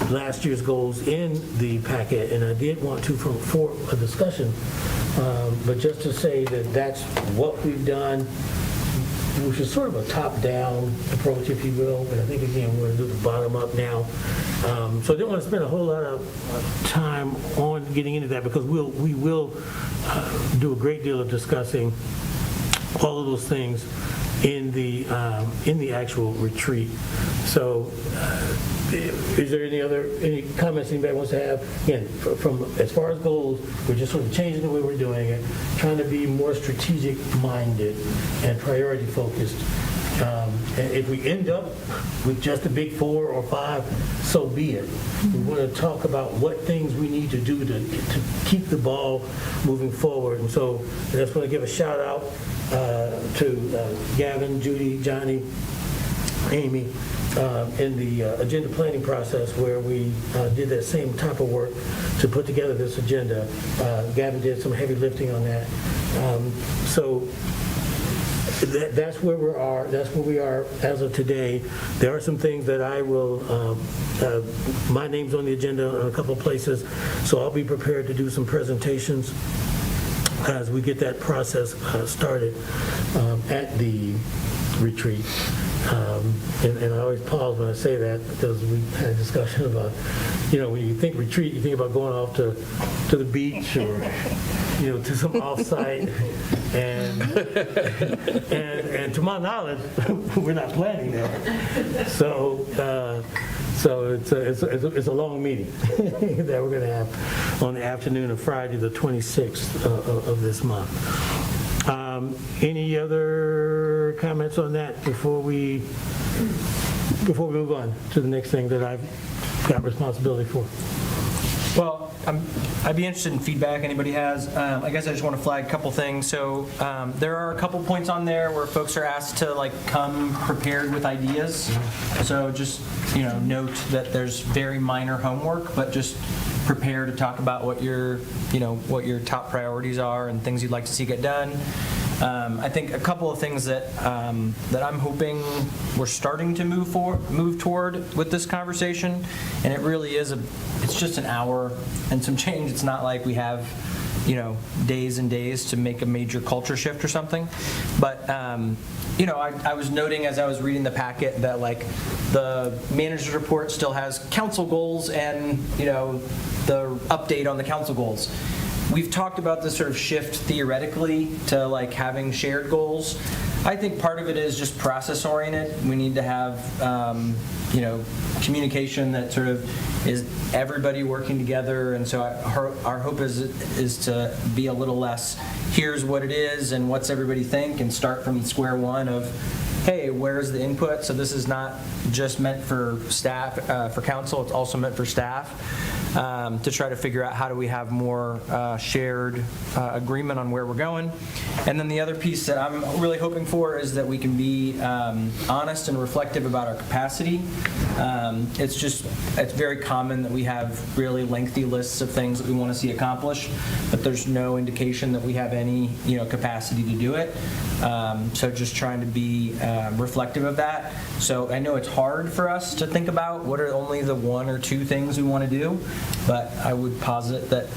last year's goals in the packet, and I did want to for a discussion, but just to say that that's what we've done. which is sort of a top-down approach, if you will, but I think, again, we're going to do the bottom-up now. So I didn't want to spend a whole lot of time on getting into that, because we will do a great deal of discussing all of those things in the actual retreat. So is there any comments anybody wants to have? Again, from as far as goals, we're just sort of changing the way we're doing it, trying to be more strategic minded and priority focused. And if we end up with just a big 4 or 5, so be it. We want to talk about what things we need to do to keep the ball moving forward. And so I just want to give a shout out to Gavin, Judy, Johnnie, Amy, in the agenda planning process, where we did that same type of work to put together this agenda. Gavin did some heavy lifting on that. So that's where we are. That's where we are as of today. There are some things that I will. My name's on the agenda in a couple of places, so I'll be prepared to do some presentations as we get that process started at the retreat. And I always pause when I say that, because we had a discussion about, when you think retreat, you think about going off to the beach or, to some offsite. And to my knowledge, we're not planning that. So it's a long meeting that we're going to have on the afternoon of Friday, the 26th of this month. Any other comments on that before we move on to the next thing that I've got responsibility for? Well, I'd be interested in feedback anybody has. I guess I just want to flag a couple things. So there are a couple points on there where folks are asked to come prepared with ideas. So just note that there's very minor homework, but just prepare to talk about what your top priorities are and things you'd like to see get done. I think a couple of things that I'm hoping we're starting to move toward with this conversation, and it really is it's just an hour and some change. It's not like we have days and days to make a major culture shift or something. But I was noting as I was reading the packet that the manager's report still has council goals and the update on the council goals. We've talked about this sort of shift theoretically to having shared goals. I think part of it is just process oriented. We need to have communication that sort of is everybody working together, and so our hope is to be a little less here's what it is and what's everybody think, and start from square one of hey, where's the input? So this is not just meant for staff, for council, it's also meant for staff. To try to figure out how do we have more shared agreement on where we're going. And then the other piece that I'm really hoping for is that we can be honest and reflective about our capacity. It's very common that we have really lengthy lists of things that we want to see accomplished, but there's no indication that we have any capacity to do it. So just trying to be reflective of that. So I know it's hard for us to think about what are only the 1 or 2 things we want to do, but I would posit that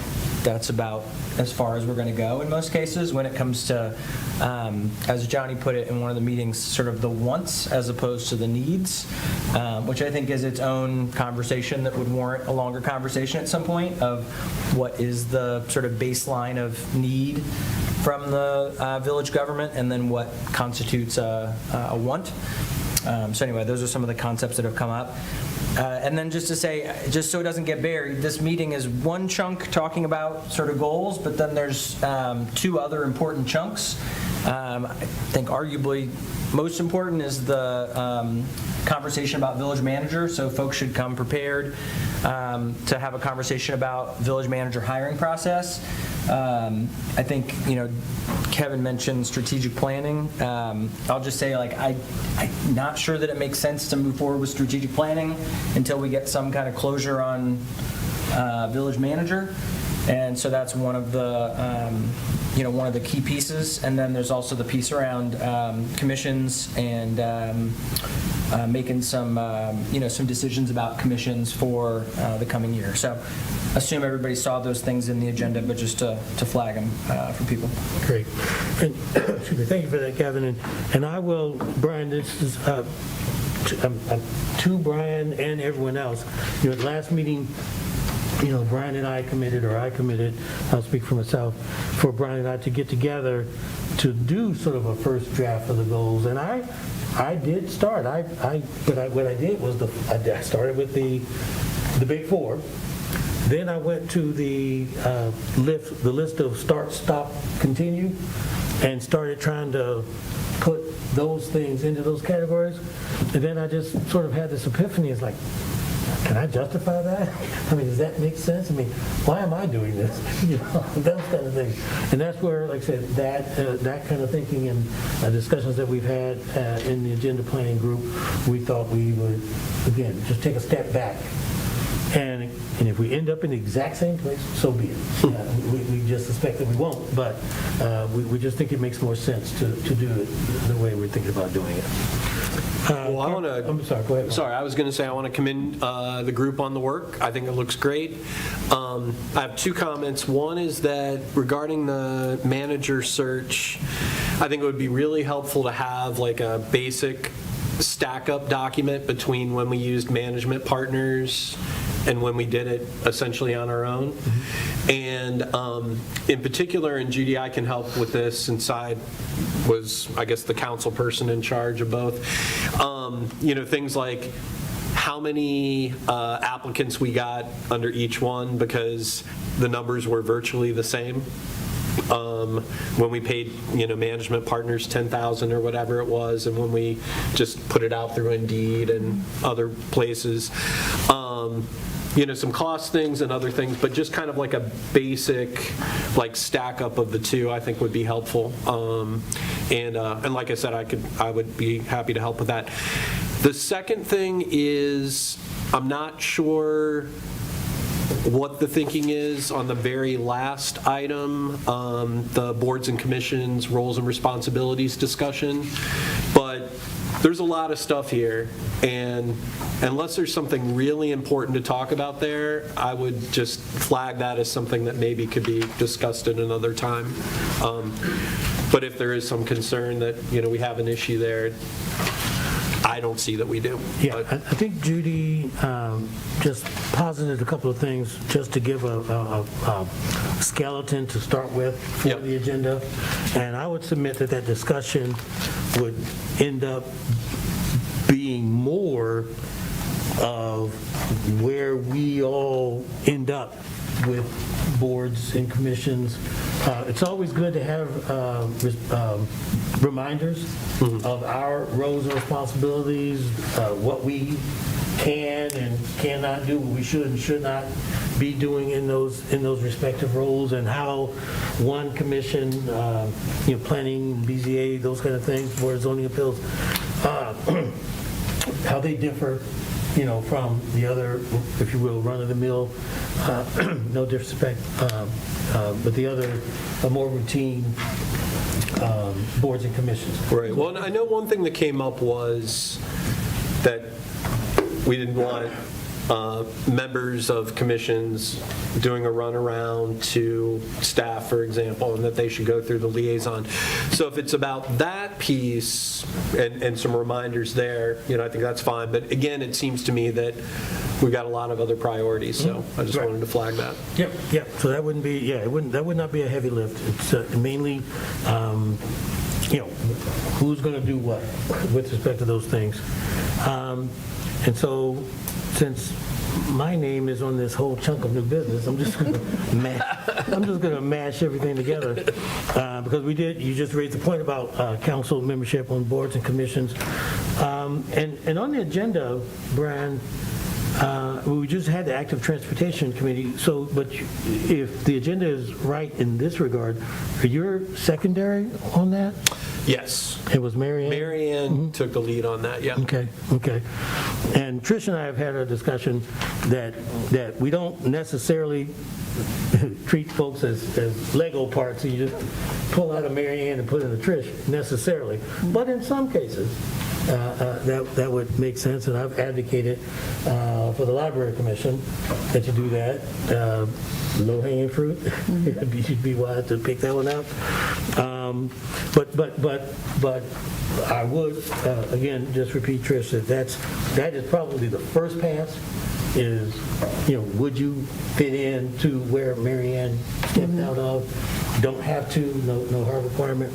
that's about as far as we're going to go in most cases when it comes to, as Johnnie put it in one of the meetings, sort of the wants as opposed to the needs, which I think is its own conversation that would warrant a longer conversation at some point of what is the sort of baseline of need from the village government and then what constitutes a want. So anyway, those are some of the concepts that have come up. And then just to say, just so it doesn't get buried, this meeting is one chunk talking about sort of goals, but then there's 2 other important chunks. I think arguably most important is the conversation about village manager, so folks should come prepared to have a conversation about village manager hiring process. I think, Kevin mentioned strategic planning. I'll just say, I'm not sure that it makes sense to move forward with strategic planning until we get some kind of closure on village manager. And so that's one of the key pieces. And then there's also the piece around commissions and making some decisions about commissions for the coming year. So assume everybody saw those things in the agenda, but just to flag them for people. Great. And, excuse me, thank you for that, Kevin. And I will, Brian, this is to Brian and everyone else. At the last meeting, Brian and I committed, I'll speak for myself, for Brian and I to get together to do sort of a first draft of the goals. And I did start. What I did was I started with the big four. Then I went to the list of start, stop, continue, and started trying to put those things into those categories. And then I just sort of had this epiphany. It's like, can I justify that? I mean, does that make sense? I mean, why am I doing this? Those kind of things. And that's where, like I said, that kind of thinking and discussions that we've had in the agenda planning group, we thought we would, again, just take a step back. And if we end up in the exact same place, so be it. We just suspect that we won't, but we just think it makes more sense to do it the way we're thinking about doing it. Well, I want to. I'm sorry, go ahead. Sorry, I was going to say I want to commend the group on the work. I think it looks great. I have two comments. One is that regarding the manager search, I think it would be really helpful to have like a basic stack-up document between when we used management partners and when we did it essentially on our own. And in particular, and Judy, I can help with this since I was, I guess, the council person in charge of both. Things like how many applicants we got under each one, because the numbers were virtually the same. When we paid, management partners $10,000 or whatever it was, and when we just put it out through Indeed and other places. Some cost things and other things, but just kind of like a basic stack up of the two, I think would be helpful. And like I said, I would be happy to help with that. The second thing is, I'm not sure what the thinking is on the very last item, the boards and commissions, roles and responsibilities discussion, but there's a lot of stuff here, and unless there's something really important to talk about there, I would just flag that as something that maybe could be discussed at another time. But if there is some concern that, we have an issue there, I don't see that we do. Yeah, I think Judy just posited a couple of things just to give a skeleton to start with for Yep. the agenda. And I would submit that discussion would end up being more of where we all end up with boards and commissions. It's always good to have reminders of our roles and responsibilities, what we can and cannot do, what we should and should not be doing in those respective roles, and how one commission, planning, BZA, those kind of things, board of zoning appeals, how they differ, from the other, if you will, run-of-the-mill, no disrespect, but the other more routine boards and commissions. Right. Well, and I know one thing that came up was that we didn't want members of commissions doing a runaround to staff, for example, and that they should go through the liaison. So if it's about that piece and some reminders there, I think that's fine. But again, it seems to me that we've got a lot of other priorities, so I just wanted to flag that. Yep. So that wouldn't be, that would not be a heavy lift. It's mainly, who's going to do what with respect to those things. And so, since my name is on this whole chunk of new business, I'm just going to mash everything together, because you just raised the point about council membership on boards and commissions, and on the agenda, Brian, we just had the active transportation committee. So, but if the agenda is right in this regard, are you secondary on that? Yes. It was Mary Ann? Mary Ann took the lead on that, yeah. Okay. And Trish and I have had a discussion that we don't necessarily treat folks as Lego parts, and you just pull out a Mary Ann and put in a Trish, necessarily. But in some cases, that would make sense, and I've advocated for the Library Commission that you do that. Low-hanging fruit. You'd be wise to pick that one out. But I would, again, just repeat, Trish, that is probably the first pass is, would you fit in to where Mary Ann stepped out of? Don't have to, no hard requirement.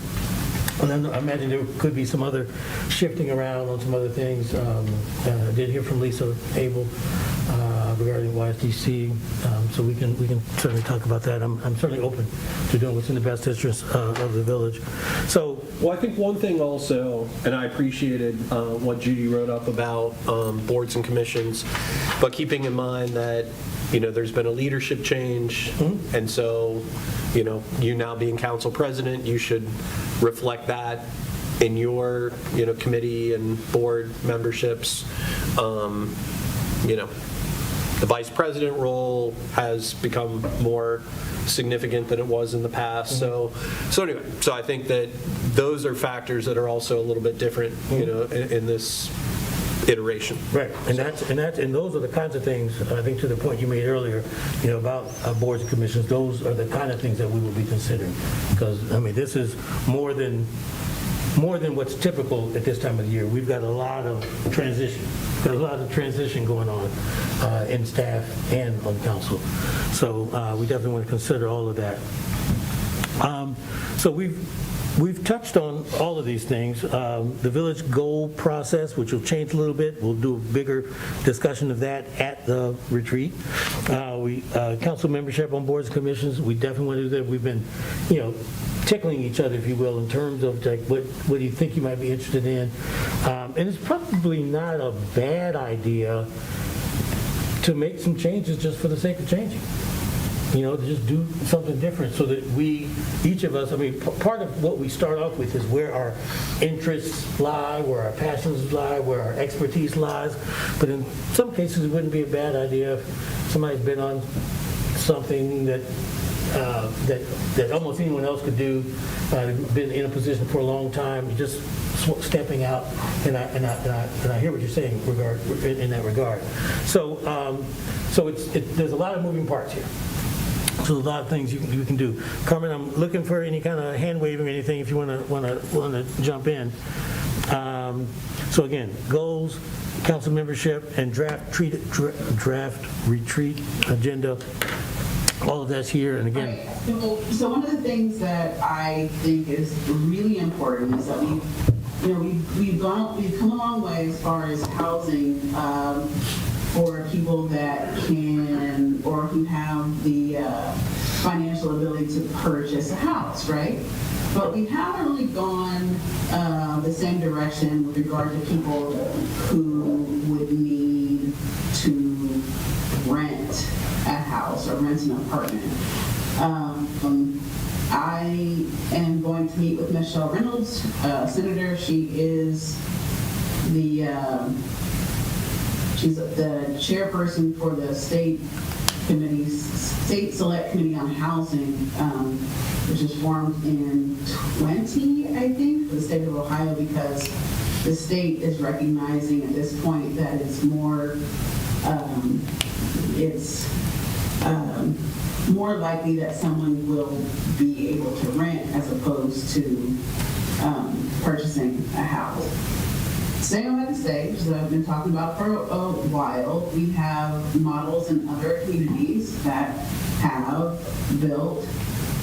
And then I imagine there could be some other shifting around on some other things. I did hear from Lisa Abel regarding YSDC, so we can certainly talk about that. I'm certainly open to doing what's in the best interest of the village. So, Well, I think one thing also, and I appreciated what Judy wrote up about boards and commissions, but keeping in mind that, there's been a leadership change, and so, you now being council president, you should reflect that in your, committee and board memberships. The vice president role has become more significant than it was in the past. So anyway, so I think that those are factors that are also a little bit different, in this iteration. right, and those are the kinds of things, I think to the point you made earlier, about boards and commissions, those are the kind of things that we will be considering. Because, this is more than what's typical at this time of the year. We've got a lot of transition. Got a lot of transition going on in staff and on council. So we definitely want to consider all of that. So we've touched on all of these things. The village goal process, which will change a little bit. We'll do a bigger discussion of that at the retreat. Council membership on boards and commissions, we definitely want to do that. We've been, tickling each other, if you will, in terms of like what do you think you might be interested in. And it's probably not a bad idea to make some changes just for the sake of changing. To just do something different so that each of us, part of what we start off with is where our interests lie, where our passions lie, where our expertise lies. But in some cases, it wouldn't be a bad idea if somebody's been on something that almost anyone else could do, been in a position for a long time, just stepping out, and I hear what you're saying in that regard. So there's a lot of moving parts here. So a lot of things you can do. Carmen, I'm looking for any kind of hand waving or anything if you want to jump in. So again, goals, council membership, and draft retreat agenda. All of that's here, and again. Right. So one of the things that I think is really important is that we've come a long way as far as housing for people that can or who have the financial ability to purchase a house, right? But we haven't really gone the same direction with regard to people who would need to rent a house or rent an apartment. I am going to meet with Michelle Reynolds, Senator. She's the chairperson for the State Select Committee on Housing, which is formed in 20, I think, for the state of Ohio, because the state is recognizing at this point that it's more likely that someone will be able to rent as opposed to purchasing a house. Staying on that stage that I've been talking about for a while, we have models in other communities that have built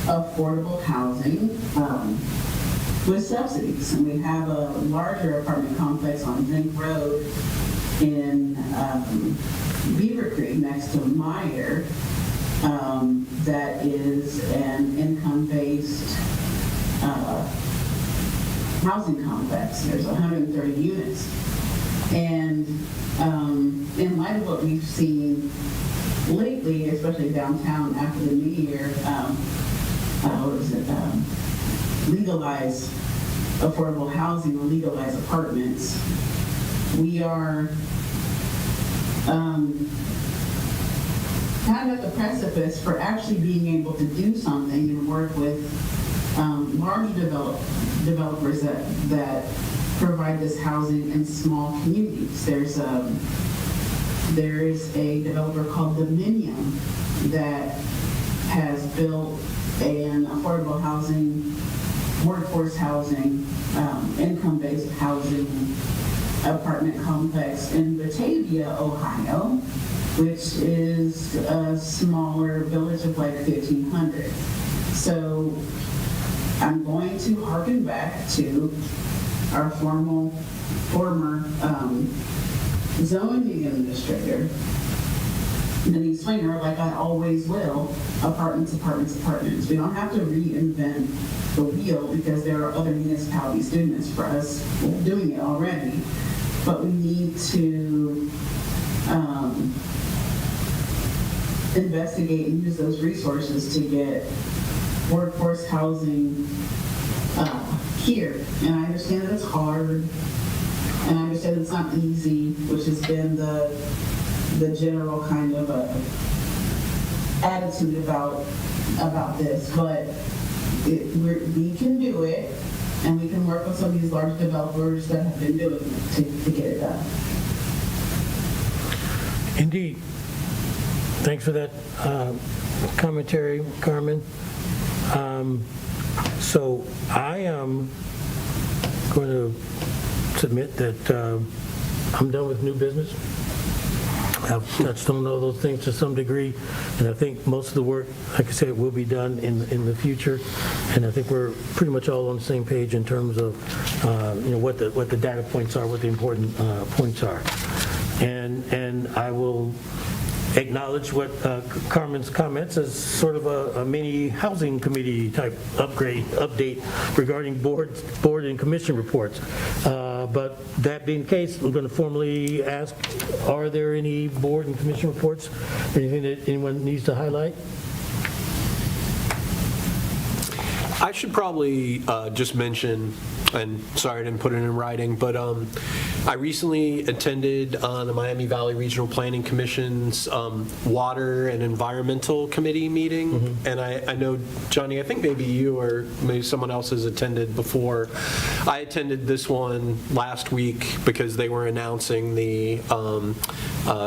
affordable housing with subsidies. And we have a larger apartment complex on Zinc Road in Beaver Creek next to Manger that is an income-based housing complex. There's 130 units. And in light of what we've seen lately, especially downtown after the new year, legalize affordable housing or legalize apartments, we are kind of at the precipice for actually being able to do something and work with large developers that provide this housing in small communities. There is a developer called Dominion that has built an affordable housing, workforce housing, income-based housing apartment complex in Batavia, Ohio, which is a smaller village of like 1,500. So I'm going to harken back to our former zoning administrator, and explain to her, like I always will, apartments. We don't have to reinvent the wheel because there are other municipalities doing this for us, doing it already. But we need to investigate and use those resources to get workforce housing here. And I understand that it's hard, and I understand it's not easy, which has been the general kind of attitude about this, but we can do it, and we can work with some of these large developers that have been doing it to get it done. Indeed. Thanks for that commentary, Carmen. So I am going to submit that I'm done with new business. I've touched on all those things to some degree, and I think most of the work, like I said, will be done in the future. And I think we're pretty much all on the same page in terms of what the data points are, what the important points are. And I will acknowledge what Carmen's comments as sort of a mini housing committee type update regarding board and commission reports. But that being the case, I'm going to formally ask, are there any board and commission reports? Anything that anyone needs to highlight? I should probably just mention, and sorry I didn't put it in writing, but I recently attended the Miami Valley Regional Planning Commission's Water and Environmental Committee meeting, and I know, Johnnie, I think maybe you or maybe someone else has attended before. I attended this one last week because they were announcing the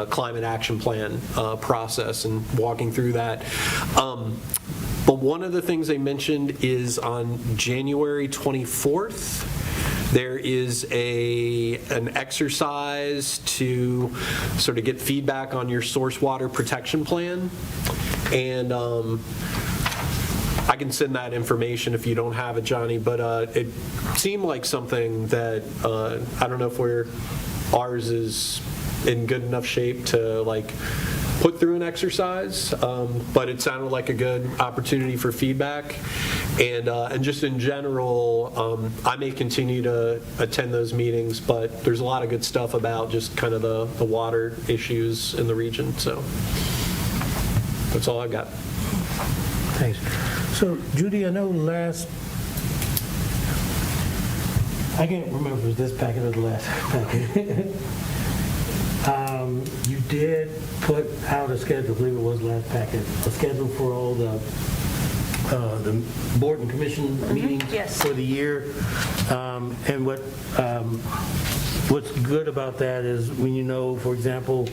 climate action plan process and walking through that. But one of the things they mentioned is on January 24th, there is an exercise to sort of get feedback on your source water protection plan. And I can send that information if you don't have it, Johnnie, but it seemed like something that, I don't know if ours is in good enough shape to like put through an exercise, but it sounded like a good opportunity for feedback. And just in general, I may continue to attend those meetings, but there's a lot of good stuff about just kind of the water issues in the region. So that's all I've got. Thanks. So, Judy, I know I can't remember if it was this packet or the last packet. You did put out a schedule, I believe it was last packet, a schedule for all the board and commission meetings yes. for the year. And what's good about that is when you know, for example,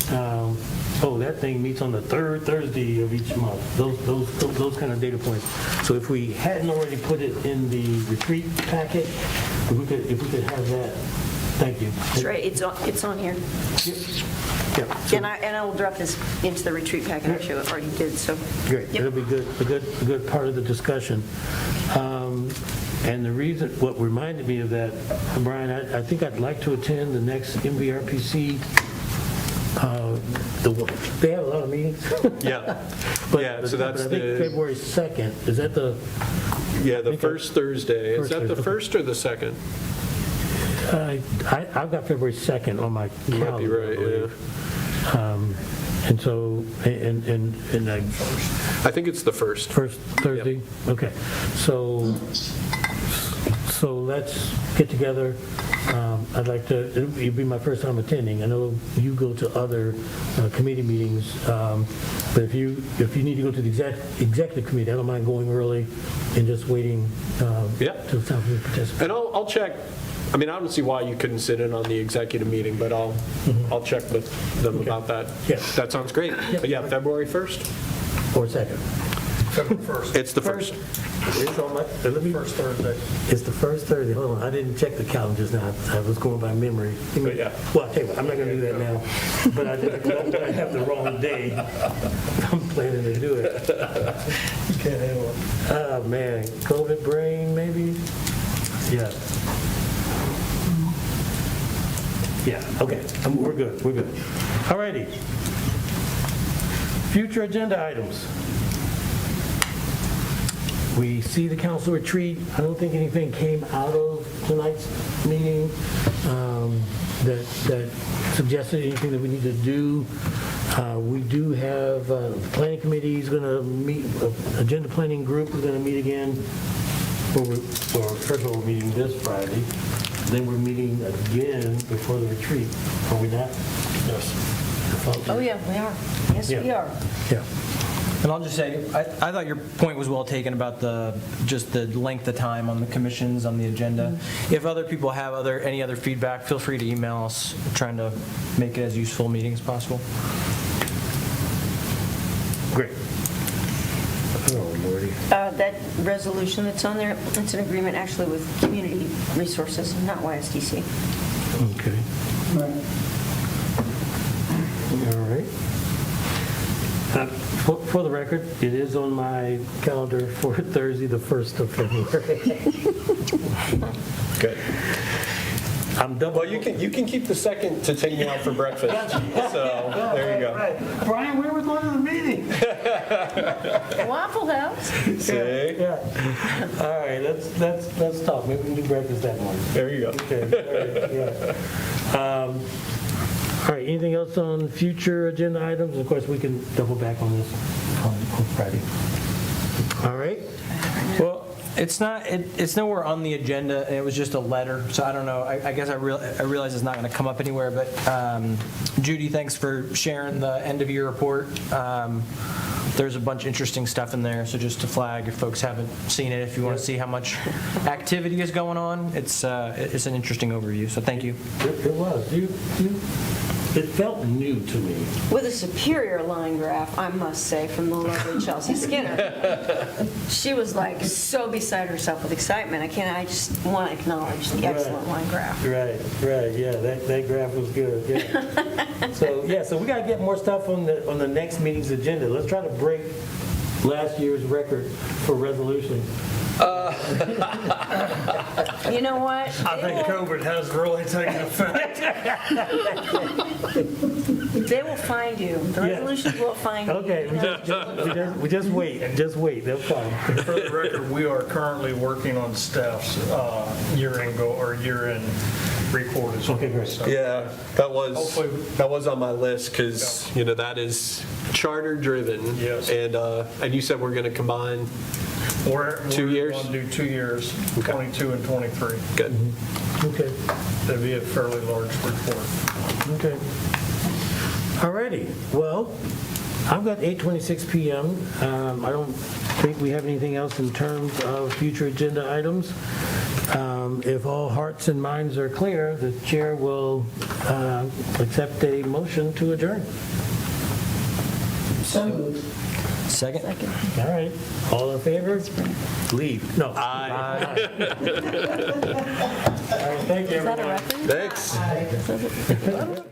that thing meets on the third Thursday of each month. Those kind of data points. So if we hadn't already put it in the retreat packet, if we could have that. Thank you. That's right, it's on here. Yeah. And I will drop this into the retreat packet, actually, I already did, so. Great, Yep. it'll be good, a good part of the discussion. And the reason, what reminded me of that, Brian, I think I'd like to attend the next MVRPC. They have a lot of meetings. Yeah. But So that's I think February 2nd, is that the? Yeah, the first Thursday. Is that the first or the second? I've got February 2nd on my calendar. You might be right, yeah. And so, and I think it's the first. first Thursday? Okay. So let's get together I'd like to, it'll be my first time attending. I know you go to other committee meetings, but if you need to go to the executive committee, I don't mind going early and just waiting Yeah. till it's time for me to participate. And I'll check, I mean, I don't see why you couldn't sit in on the executive meeting, but I'll check with them about that. Yeah. That sounds great. But yeah, February 1st? Or second. February 1st, It's the first. It's on my, let me, first Thursday. it's the first Thursday. Hold on, I didn't check the calendar just now. I was going by memory. But yeah. Well, I'll tell you what, I'm not going to do that now. But I have the wrong day. I'm planning to do it. Can't handle it. Oh, man. COVID brain, maybe? Yeah. Yeah, okay. We're good. We're good. All righty. Future agenda items. We see the council retreat. I don't think anything came out of tonight's meeting that suggested anything that we need to do. We do have, the planning committee is going to meet, agenda planning group is going to meet again. First of all, we're meeting this Friday. Then we're meeting again before the retreat. Are we not? Yes. Oh, yeah, we are. Yes, we Yeah. are. Yeah. And I'll just say, I thought your point was well taken about just the length of time on the commissions, on the agenda. If other people have any other feedback, feel free to email us, trying to make it as useful a meeting as possible. Great. Oh, Lordy. That resolution that's on there, it's an agreement actually with community resources, not YSDC. Okay. All right. For the record, it is on my calendar for Thursday, the 1st of February. Good. I'm double. Well, you can keep the second to take me out for breakfast. So there you go. Right. Brian, where was going to the meeting? Waffle House. See? Yeah. All right, let's talk. Maybe we can do breakfast that morning. There you go. Okay. All right. Yeah. All right, anything else on future agenda items? Of course, we can double back on this on Friday. All right. Well, it's nowhere on the agenda, and it was just a letter, so I don't know. I guess I realize it's not going to come up anywhere, but Judy, thanks for sharing the end-of-year report. There's a bunch of interesting stuff in there, so just to flag, if folks haven't seen it, if you want to see how much activity is going on, it's an interesting overview, so thank you. It was. It felt new to me. With a superior line graph, I must say, from the lovely Chelsea Skinner. She was like so beside herself with excitement. I just want to acknowledge the excellent line graph. Right. Yeah, that graph was good. Yeah. So we got to get more stuff on the next meeting's agenda. Let's try to break last year's record for resolution. You know what? I think COVID has really taken effect. They will find you. The resolutions will find you. Okay, we just wait. Just wait. They'll come. For the record, we are currently working on staff's year-end report as well. Okay, great. So- Yeah, that was Hopefully- on my list because that is charter driven. Yes. And you said we're going to combine. We're 2 years? going to do 2 years, 22 and 23. Good. Okay. That'd be a fairly large report. Okay. All righty. Well, I've got 8:26 p.m. I don't think we have anything else in terms of future agenda items. If all hearts and minds are clear, the chair will accept a motion to adjourn. So moved. Second? All right. All in favor? Leave. No. Aye. All right, thank you, Is that a everyone. record? Thanks. Aye.